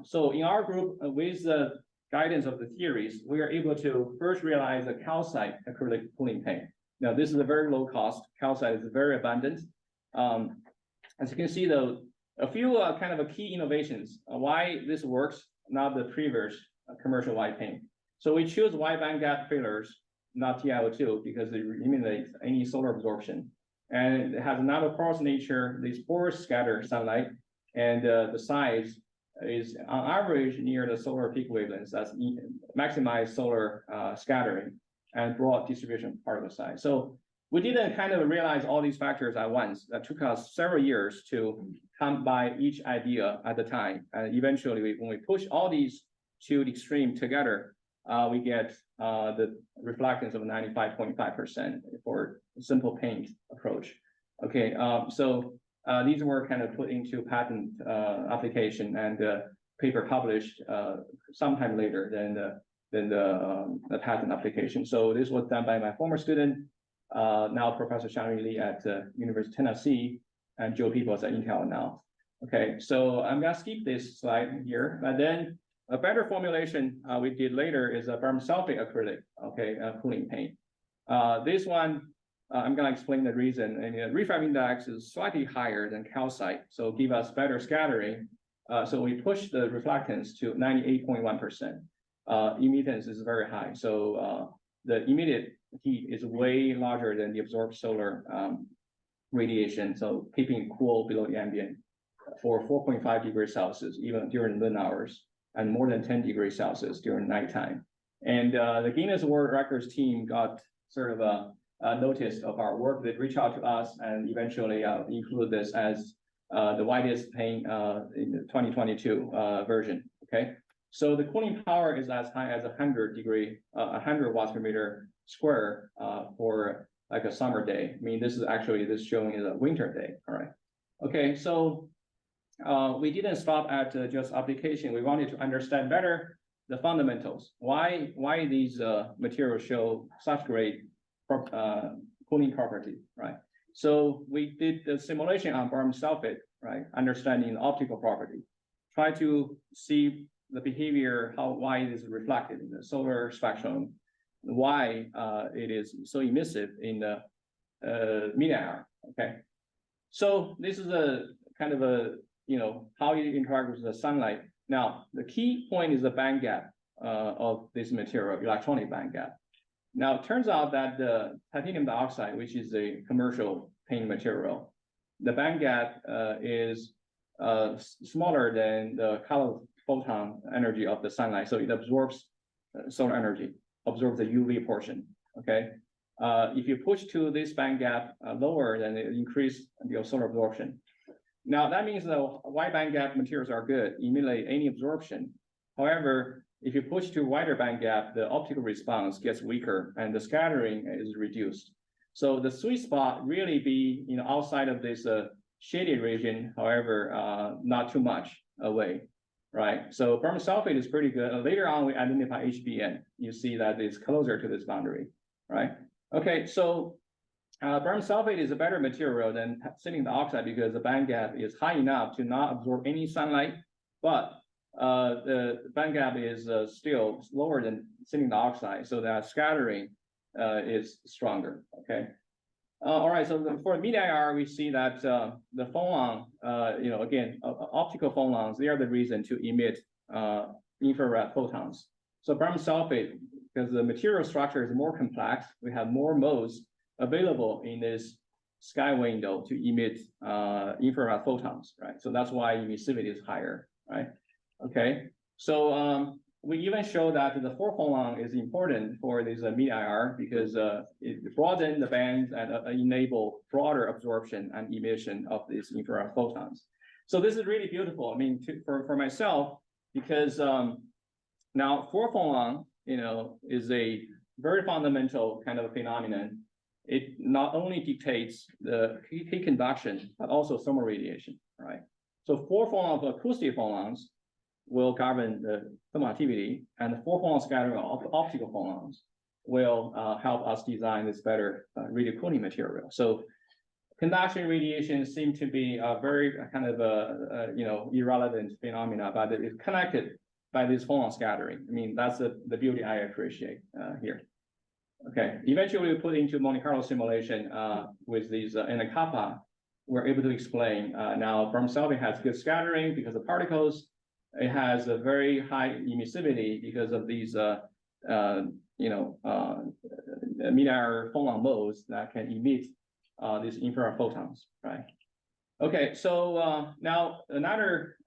So in our group, with the guidance of the theories, we are able to first realize a calcite acrylic cooling paint. Now, this is a very low cost. Calcite is very abundant. As you can see, though, a few kind of key innovations why this works, not the previous commercial white paint. So we choose wide bandgap fillers, not TiO2, because it eliminates any solar absorption. And it has another porous nature. These pores scatter sunlight, and the size is on average near the solar peak wavelengths. That's maximize solar scattering and broad distribution particle size. So we didn't kind of realize all these factors at once. That took us several years to come by each idea at the time. And eventually, when we push all these to the extreme together, we get the reflectance of 95.5% for simple paint approach. Okay, so these were kind of put into patent application and paper published sometime later than the patent application. So this was done by my former student, now Professor Xiulin Li at University of Tennessee, and Joe Peoples at Intel now. Okay, so I'm gonna skip this slide here, but then a better formulation we did later is a berm sulfate acrylic, okay, cooling paint. This one, I'm gonna explain the reason. And the refractive index is slightly higher than calcite, so give us better scattering. So we push the reflectance to 98.1%. Emittance is very high, so the immediate heat is way larger than the absorbed solar radiation, so keeping cool below the ambient for 4.5 degrees Celsius, even during noon hours, and more than 10 degrees Celsius during nighttime. And the Guinness World Records team got sort of a notice of our work. They reached out to us and eventually include this as the widest paint in the 2022 version, okay? So the cooling power is as high as 100 watts per meter square for like a summer day. I mean, this showing is a winter day, all right? Okay, so we didn't stop at just application. We wanted to understand better the fundamentals. Why these materials show such great cooling property, right? So we did the simulation on berm sulfate, right? Understanding the optical property. Try to see the behavior, why it is reflected in the solar spectrum, why it is so emissive in the mid-hour, okay? So this is a kind of a, how it interacts with the sunlight. Now, the key point is the band gap of this material, electronic band gap. Now, it turns out that the titanium dioxide, which is a commercial paint material, the band gap is smaller than the color photon energy of the sunlight. So it absorbs solar energy, absorbs the UV portion, okay? If you push to this band gap lower, then it increase the solar absorption. Now, that means the wide band gap materials are good, eliminate any absorption. However, if you push to wider band gap, the optical response gets weaker and the scattering is reduced. So the sweet spot really be outside of this shaded region, however, not too much away, right? So berm sulfate is pretty good. Later on, we identify HBN. You see that it's closer to this boundary, right? Okay, so berm sulfate is a better material than titanium dioxide because the band gap is high enough to not absorb any sunlight, but the band gap is still lower than silicon dioxide, so that scattering is stronger. Okay. All right. So for media IR, we see that the phonon, again, optical phonons, they are the reason to emit infrared photons. So barium sulfate, because the material structure is more complex, we have more modes available in this sky window to emit infrared photons, right? So that's why emissivity is higher, right? Okay, so we even show that the 4 phonon is important for this media IR because it broadens the bands and enable broader absorption and emission of these infrared photons. So this is really beautiful. I mean, for myself, because now 4 phonon, is a very fundamental kind of phenomenon. It not only dictates the heat conduction, but also thermal radiation, right? So 4 phonon of acoustic phonons will govern the thermal activity, and the 4 phonon scattering of optical phonons will help us design this better radio cooling material. So conduction radiation seem to be a very kind of irrelevant phenomena, but it's connected by this phonon scattering. I mean, that's the beauty I appreciate here. Okay, eventually we put into Monte Carlo simulation with these in a kappa, we're able to explain now barium sulfate has good scattering because of particles. It has a very high emissivity because of these media phonon modes that can emit these infrared photons, right? Okay, so now another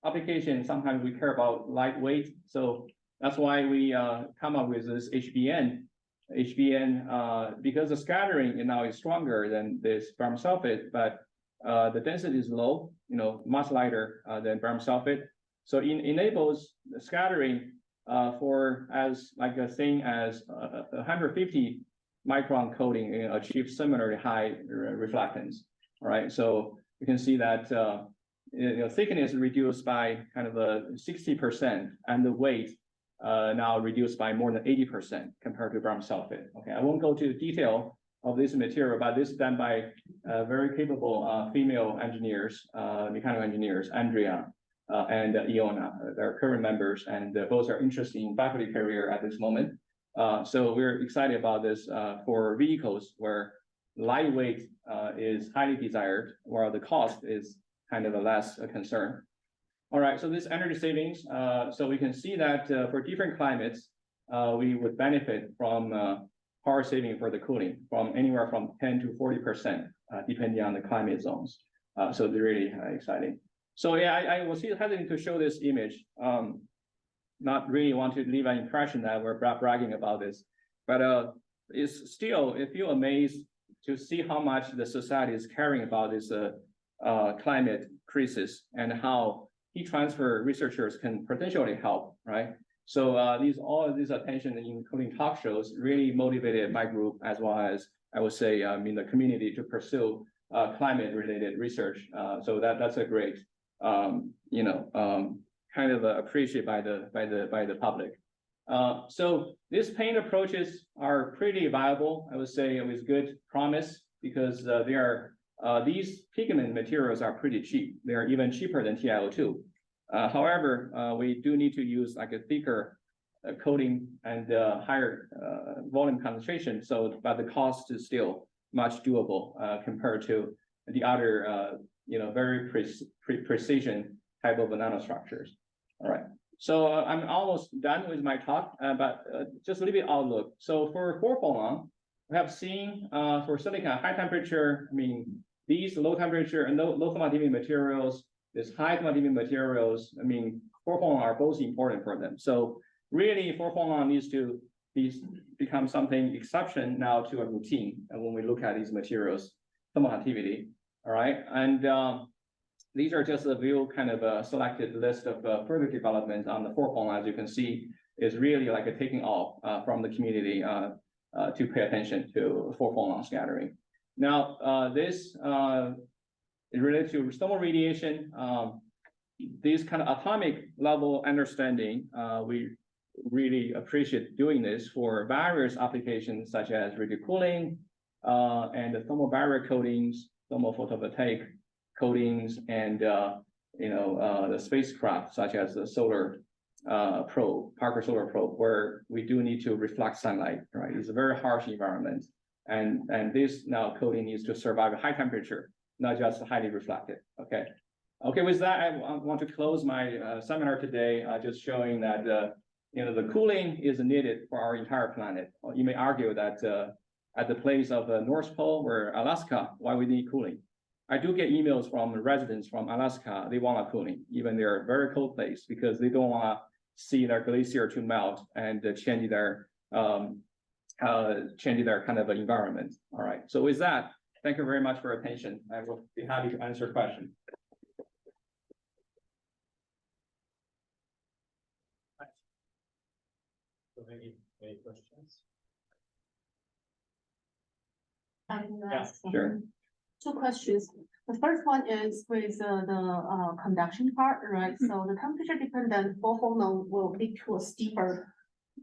application, sometimes we care about lightweight. So that's why we come up with this HBN. Because the scattering now is stronger than this barium sulfate, but the density is low, much lighter than barium sulfate. So it enables the scattering for as like a thing as 150 micron coating achieve similarly high reflectance. All right, so you can see that thickness reduced by kind of a 60%, and the weight now reduced by more than 80% compared to barium sulfate. Okay, I won't go to the detail of this material, but this is done by very capable female engineers, mechanical engineers, Andrea and Iona. They're current members, and both are interested in faculty career at this moment. So we're excited about this for vehicles where lightweight is highly desired, while the cost is kind of a less concern. All right, so this energy savings, so we can see that for different climates, we would benefit from power saving for the cooling from anywhere from 10 to 40%, depending on the climate zones. So they're really exciting. So yeah, I was hesitant to show this image. Not really want to leave an impression that we're bragging about this, but it's still, I feel amazed to see how much the society is caring about this climate crisis and how heat transfer researchers can potentially help, right? So all of this attention, including talk shows, really motivated my group as well as I would say in the community to pursue climate-related research. So that's a great, kind of appreciated by the public. So these paint approaches are pretty viable, I would say, with good promise because they are. These pigment materials are pretty cheap. They are even cheaper than TiO2. However, we do need to use like a thicker coating and higher volume concentration. So, but the cost is still much doable compared to the other, very precision type of nanostructures. All right. So I'm almost done with my talk, but just a little bit outlook. So for 4 phonon, we have seen for silicon high temperature, I mean, these low temperature and low thermal materials, these high thermal materials, I mean, 4 phonon are both important for them. So really 4 phonon needs to become something exception now to a routine. And when we look at these materials, thermal activity, all right. And these are just a few kind of a selected list of further development on the 4 phonon, as you can see, is really like a taking off from the community to pay attention to 4 phonon scattering. Now, this is related to thermal radiation. This kind of atomic level understanding, we really appreciate doing this for various applications such as radio cooling and the thermal barrier coatings, thermal photovoltaic coatings, and the spacecraft such as the solar probe, Parker Solar Probe, where we do need to reflect sunlight, right? It's a very harsh environment. And this now coating needs to survive a high temperature, not just highly reflected, okay? Okay, with that, I want to close my seminar today, just showing that, the cooling is needed for our entire planet. You may argue that at the place of the North Pole or Alaska, why we need cooling? I do get emails from residents from Alaska, they want a cooling, even they're a very cold place, because they don't want to see their glacier to melt and change their kind of environment. All right, so with that, thank you very much for your attention. I will be happy to answer questions. So any questions? Yeah, sure. Two questions. The first one is with the conduction part, right? So the temperature dependent phonon will lead to a steeper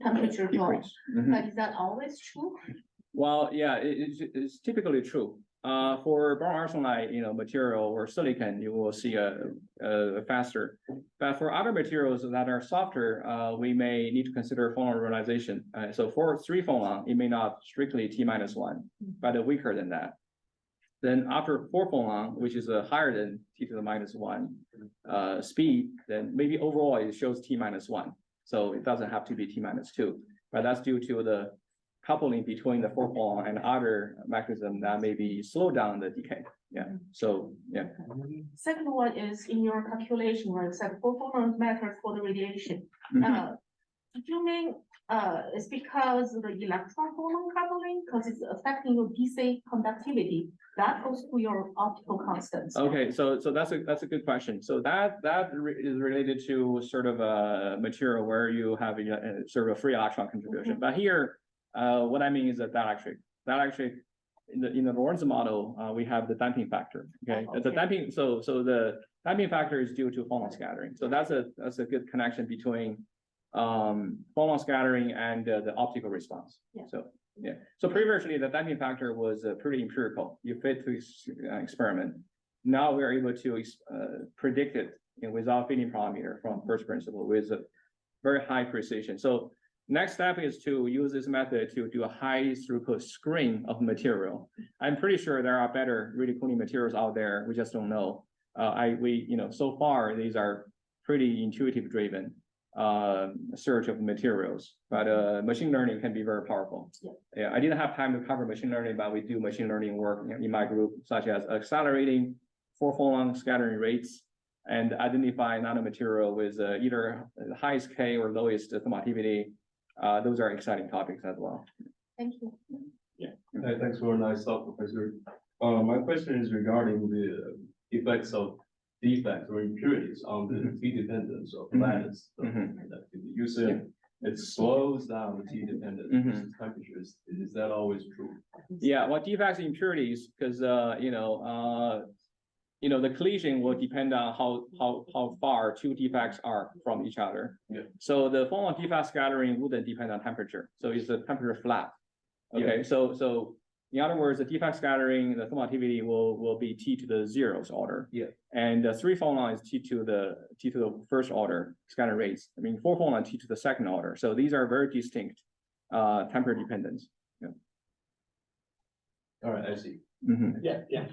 temperature drop. Decrease. Mhm. But is that always true? Well, yeah, it's typically true. For boron arsenide, material or silicon, you will see a faster. But for other materials that are softer, we may need to consider phonon realization. So for 3 phonon, it may not strictly T-1, but weaker than that. Then after 4 phonon, which is higher than T⁻⁻1 speed, then maybe overall it shows T-1. So it doesn't have to be T-2, but that's due to the coupling between the 4 phonon and other mechanism that maybe slow down the decay. Yeah. So yeah. Second one is in your calculation where you said 4 phonons matter for the radiation. Mhm. Did you mean it's because the electron phonon coupling, because it's affecting your DC conductivity, that goes to your optical constants. Okay, so that's a good question. So that is related to sort of a material where you have a sort of a free electron contribution. But here, what I mean is that dielectric in the Lorentz model, we have the damping factor. Okay, Oh, okay. the damping. So the damping factor is due to phonon scattering. So that's a good connection between phonon scattering and the optical response. Yeah. So yeah. So previously the damping factor was pretty empirical. You fit to experiment. Now we are able to predict it without fitting parameter from first principle with a very high precision. So next step is to use this method to do a high throughput screen of material. I'm pretty sure there are better really cooling materials out there. We just don't know. So far these are pretty intuitive driven search of materials, but machine learning can be very powerful. Yeah, I didn't have time to cover machine learning, but we do machine learning work in my group, such as accelerating 4 phonon scattering rates and identify nanomaterial with either the highest K or lowest thermoactivity. Those are exciting topics as well. Thank you. Yeah. Hey, thanks for a nice talk, Professor. My question is regarding the effects of defects or impurities on the T dependence of lattice. You said it slows down the T dependence versus temperatures. Is that always true? Yeah, well, defects and impurities, because the collision will depend on how far 2 defects are from each other. Yeah. So the phonon defect scattering wouldn't depend on temperature. So it's a temperature flat. Okay, Yeah. so in other words, the defect scattering, the thermoactivity will be T to the 0th order. Yeah. And the 3 phonon is T to the first order scattering rates. I mean, 4 phonon T to the 2nd order. So these are very distinct temperature dependence. Yeah. All right, I see. Yeah.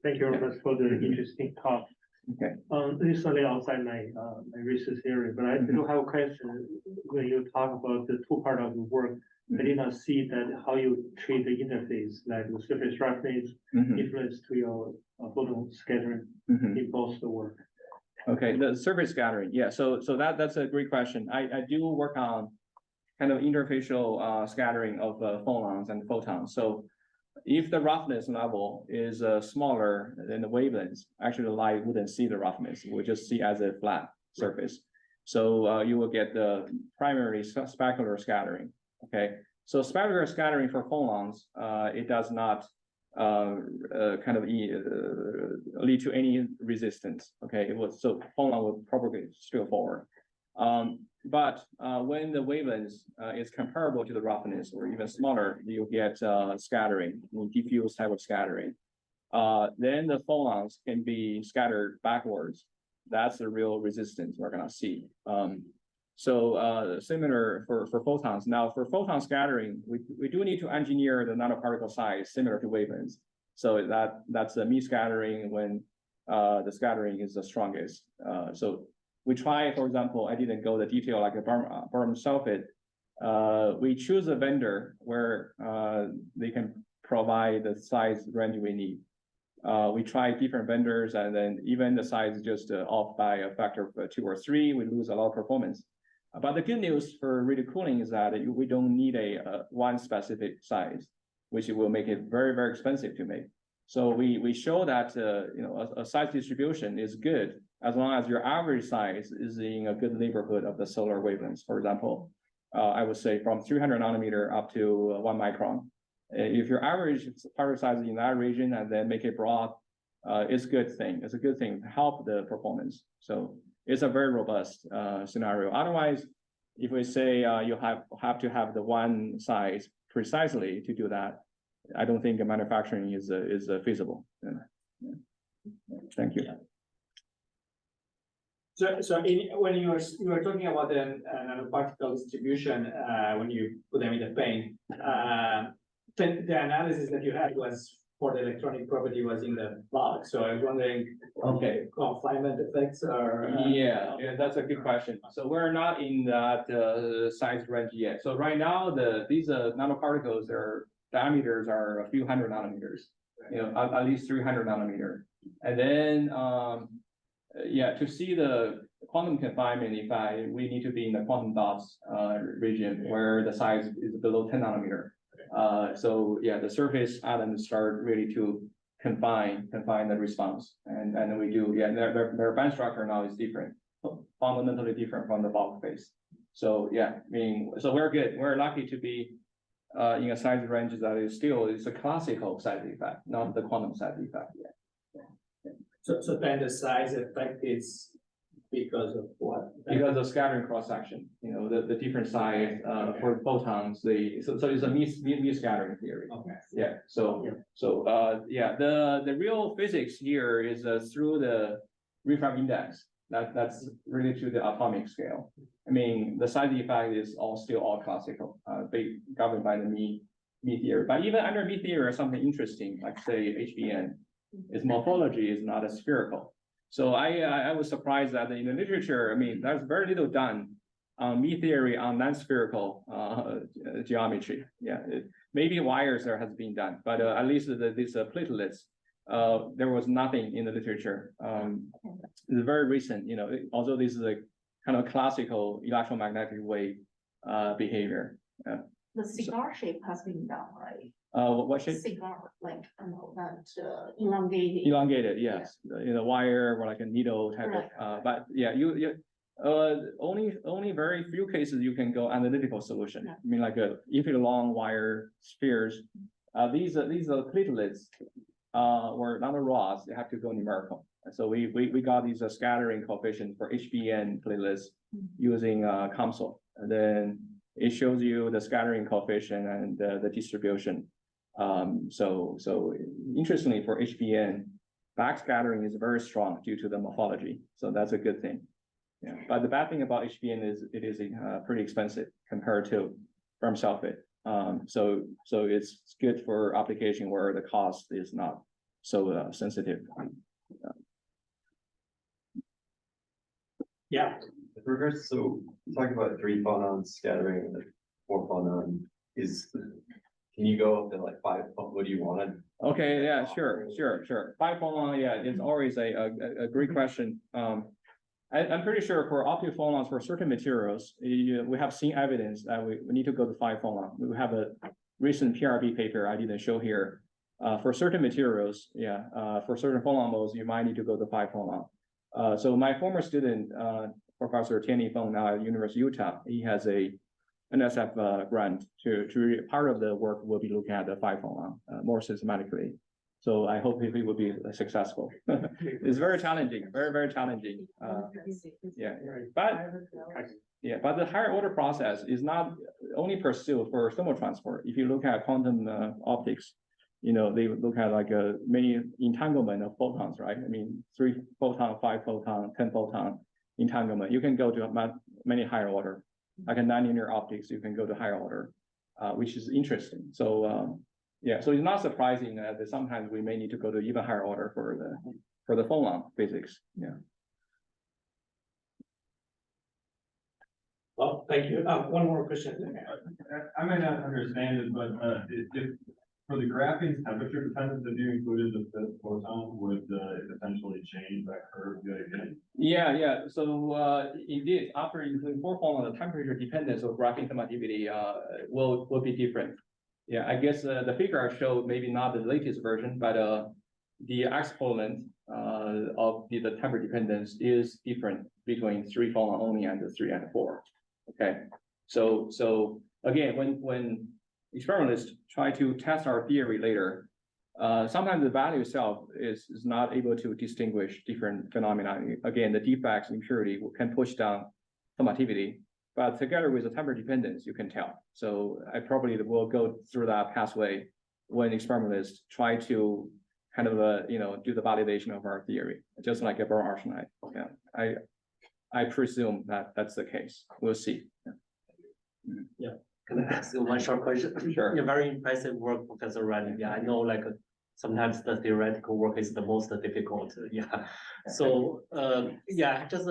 Thank you very much for the interesting talk. Okay. This is really outside my research area, but I do have a question. When you talk about the 2 part of the work, I did not see that how you treat the interface, like the surface roughness, influence to your photon scattering in both the work. Okay, the surface scattering. Yeah, so that's a great question. I do work on kind of interfacial scattering of phonons and photons. So if the roughness level is smaller than the wavelengths, actually the light wouldn't see the roughness. It would just see as a flat surface. So you will get the primary specular scattering. Okay, so specular scattering for phonons, it does not lead to any resistance. Okay, so phonon will propagate straight forward. But when the wavelengths is comparable to the roughness or even smaller, you get scattering, diffuse type of scattering. Then the phonons can be scattered backwards that's the real resistance we're gonna see. Similar for photons. Now, for photon scattering, we do need to engineer the nanoparticle size similar to wavelengths. So that's a mean scattering when the scattering is the strongest. So we try, for example, I didn't go the detail like the berm sulfate. We choose a vendor where they can provide the size range we need. We try different vendors, and then even the size is just off by a factor of 2 or 3, we lose a lot of performance. But the good news for really cooling is that we don't need a one specific size, which will make it very, very expensive to make. So we show that a size distribution is good as long as your average size is in a good neighborhood of the solar wavelengths. For example, I would say from 300 nanometer up to 1 micron. If your average particle size is in that region and then make it broad, it's a good thing. It's a good thing to help the performance. So it's a very robust scenario. Otherwise, if we say you have to have the one size precisely to do that, I don't think manufacturing is feasible. Yeah. Thank you. When you were talking about the nanoparticle distribution, when you put them in the pane, the analysis that you had was for the electronic property was in the log. So I was wondering, okay, confinement effects are. Yeah, that's a good question. So we're not in that size range yet. So right now, these nanoparticles, their diameters are a few hundred nanometers, at least 300 nanometer. And then, to see the quantum confinement effect, we need to be in the quantum dots region where the size is below 10 nanometer. The surface atoms start really to confine the response, and then we do, their band structure now is different, fundamentally different from the bulk phase. So so we're good. We're lucky to be in a size range that is still a classical size effect, not the quantum size effect yet. So then the size effect is because of what? Because of scattering cross section, the different size for photons, so it's a mean scattering theory. Okay. Yeah. The real physics here is through the refractive index. That's related to the atomic scale. I mean, the size effect is still all classical, governed by the mean theory. But even under mean theory, something interesting, like say HBN, its morphology is not as spherical. So I was surprised that in the literature, there's very little done on mean theory on non-spherical geometry. Maybe wires there has been done, but at least these platelets, there was nothing in the literature. It's very recent, although this is a kind of classical electromagnetic wave behavior. The cigar shape has been done, right? What shape? Cigar, like, that elongated. Elongated, yes. Wire or like a needle type of, but only very few cases you can go analytical solution. Yeah. Like if it's long wire spheres, these are platelets, or not the rods, they have to go numerical. So we got these scattering coefficients for HBN platelets using COMSOL, and then it shows you the scattering coefficient and the distribution. So interestingly for HBN, backscattering is very strong due to the morphology. So that's a good thing. Yeah. But the bad thing about HBN is it is pretty expensive compared to berm sulfate. So it's good for application where the cost is not so sensitive. Yeah. With regards to talking about 3 phonon scattering and 4 phonon, can you go up to like 5? What do you want? Okay, yeah, sure. 5 phonon, it's always a great question. I'm pretty sure for optical phonons for certain materials, we have seen evidence that we need to go to 5 phonon. We have a recent PRB paper I didn't show here. For certain materials, for certain phonon modes, you might need to go to 5 phonon. So my former student, Professor Tianyi Feng, now at University of Utah, he has a NSF grant to part of the work will be looking at the 5 phonon more systematically. So I hope he will be successful. It's very challenging, very, very challenging. But the higher order process is not only pursued for thermal transport. If you look at quantum optics, they look at like a many entanglement of photons, right? I mean, 3 photon, 5 photon, 10 photon entanglement. You can go to many higher order, like a nonlinear optics. You can go to higher order, which is interesting. So yeah, so it's not surprising that sometimes we may need to go to even higher order for the phonon physics. Yeah. Well, thank you. One more question. I may not understand it, but if for the graphene temperature dependence, if you included the fifth photon, would it potentially change that curve yet again? Yeah. So indeed, after including 4 photon, the temperature dependence of graphene conductivity will be different. Yeah, I guess the figure I showed maybe not the latest version, but the exponent of the temperature dependence is different between 3 photon only and the 3 and 4. Okay, so again, when experimentalists try to test our theory later, sometimes the value itself is not able to distinguish different phenomena. Again, the defects, impurity can push down conductivity, but together with the temperature dependence, you can tell. So I probably will go through that pathway when experimentalists try to kind of do the validation of our theory, just like a boron arsenide. Yeah, I presume that that's the case. We'll see. Yeah. Can I ask you one short question? Sure. Yeah, very impressive work, Professor Ruan. Yeah, I know like sometimes the theoretical work is the most difficult. Yeah. So yeah, just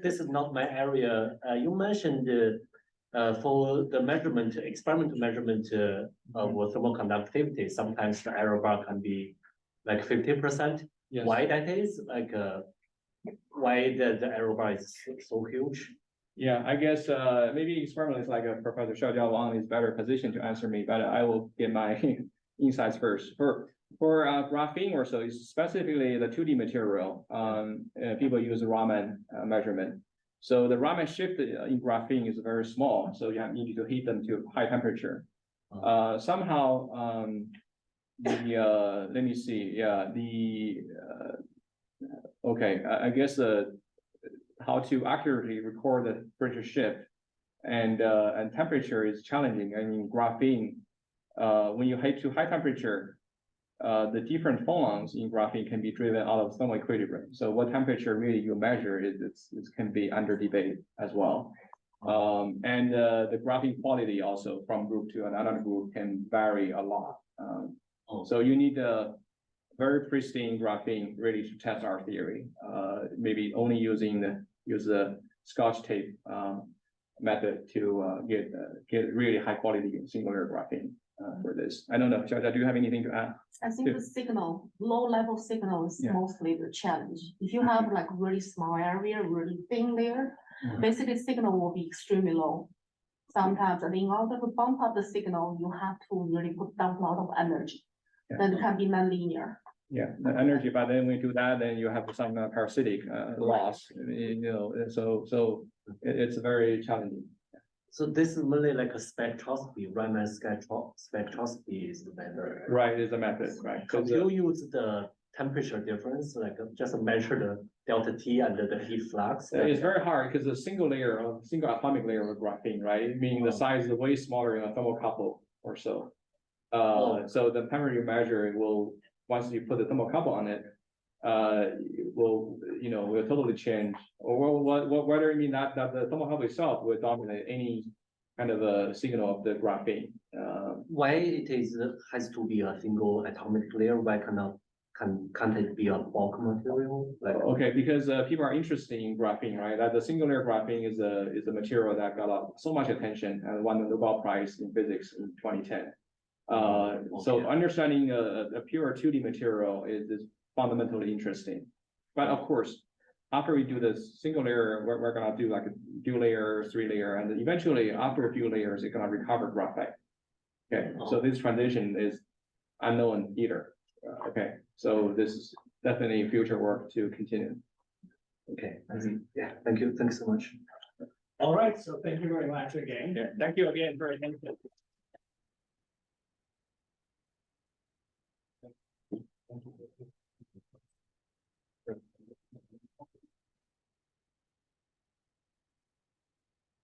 this is not my area. You mentioned for the measurement, experimental measurement of thermal conductivity, sometimes the error bar can be like 50%. Yes. Why that is? Like why the error bar is so huge? Yeah, I guess maybe experimentalists like Professor Xiulin Ruan is better positioned to answer me, but I will get my insights first. For graphene or so, it's specifically the 2D material. People use Raman measurement. So the Raman shift in graphene is very small, so you need to heat them to high temperature. Somehow, let me see. Yeah, okay. I guess how to accurately record the temperature shift and temperature is challenging. I mean, graphene, when you heat to high temperature, the different phonons in graphene can be driven out of thermal equilibrium. So what temperature really you measure it can be under debate as well. And the graphene quality also from group to another group can vary a lot. So you need a very pristine graphene really to test our theory. Maybe only use the Scotch tape method to get really high quality singular graphene for this. I don't know, Xiaojia, do you have anything to add? I think the signal, low level signal is mostly the challenge. If you have like really small area, really thin layer, basically signal will be extremely low. Sometimes, and in order to bump up the signal, you have to really put down a lot of energy. Then it can be non-linear. Yeah, the energy, but then when you do that, then you have some parasitic loss, so it's very challenging. So this is mainly like a spectroscopy, Raman spectroscopy is the method. Right, is a method, right? Could you use the temperature difference, like just measure the delta T and the heat flux? It's very hard because a single atomic layer of graphene, right? Meaning the size is way smaller in a thermocouple or so. So the temperature you measure will, once you put the thermocouple on it, will totally change. Or whether you mean that the thermocouple itself will dominate any kind of a signal of the graphene. Why it has to be a single atomic layer? Why can't it be a bulk material? Like okay, because people are interested in graphene, right? That the singular graphene is a material that got so much attention and won the Nobel Prize in physics in 2010. So understanding a pure 2D material is fundamentally interesting. But of course, after we do this single layer, we're gonna do like a 2 layer, 3 layer, and eventually after a few layers, it's gonna recover graphite. Okay, so this transition is unknown either. Okay, so this is definitely future work to continue. okay, I see. Yeah, thank you so much. All right, so thank you very much again. Yeah, thank you again for attention.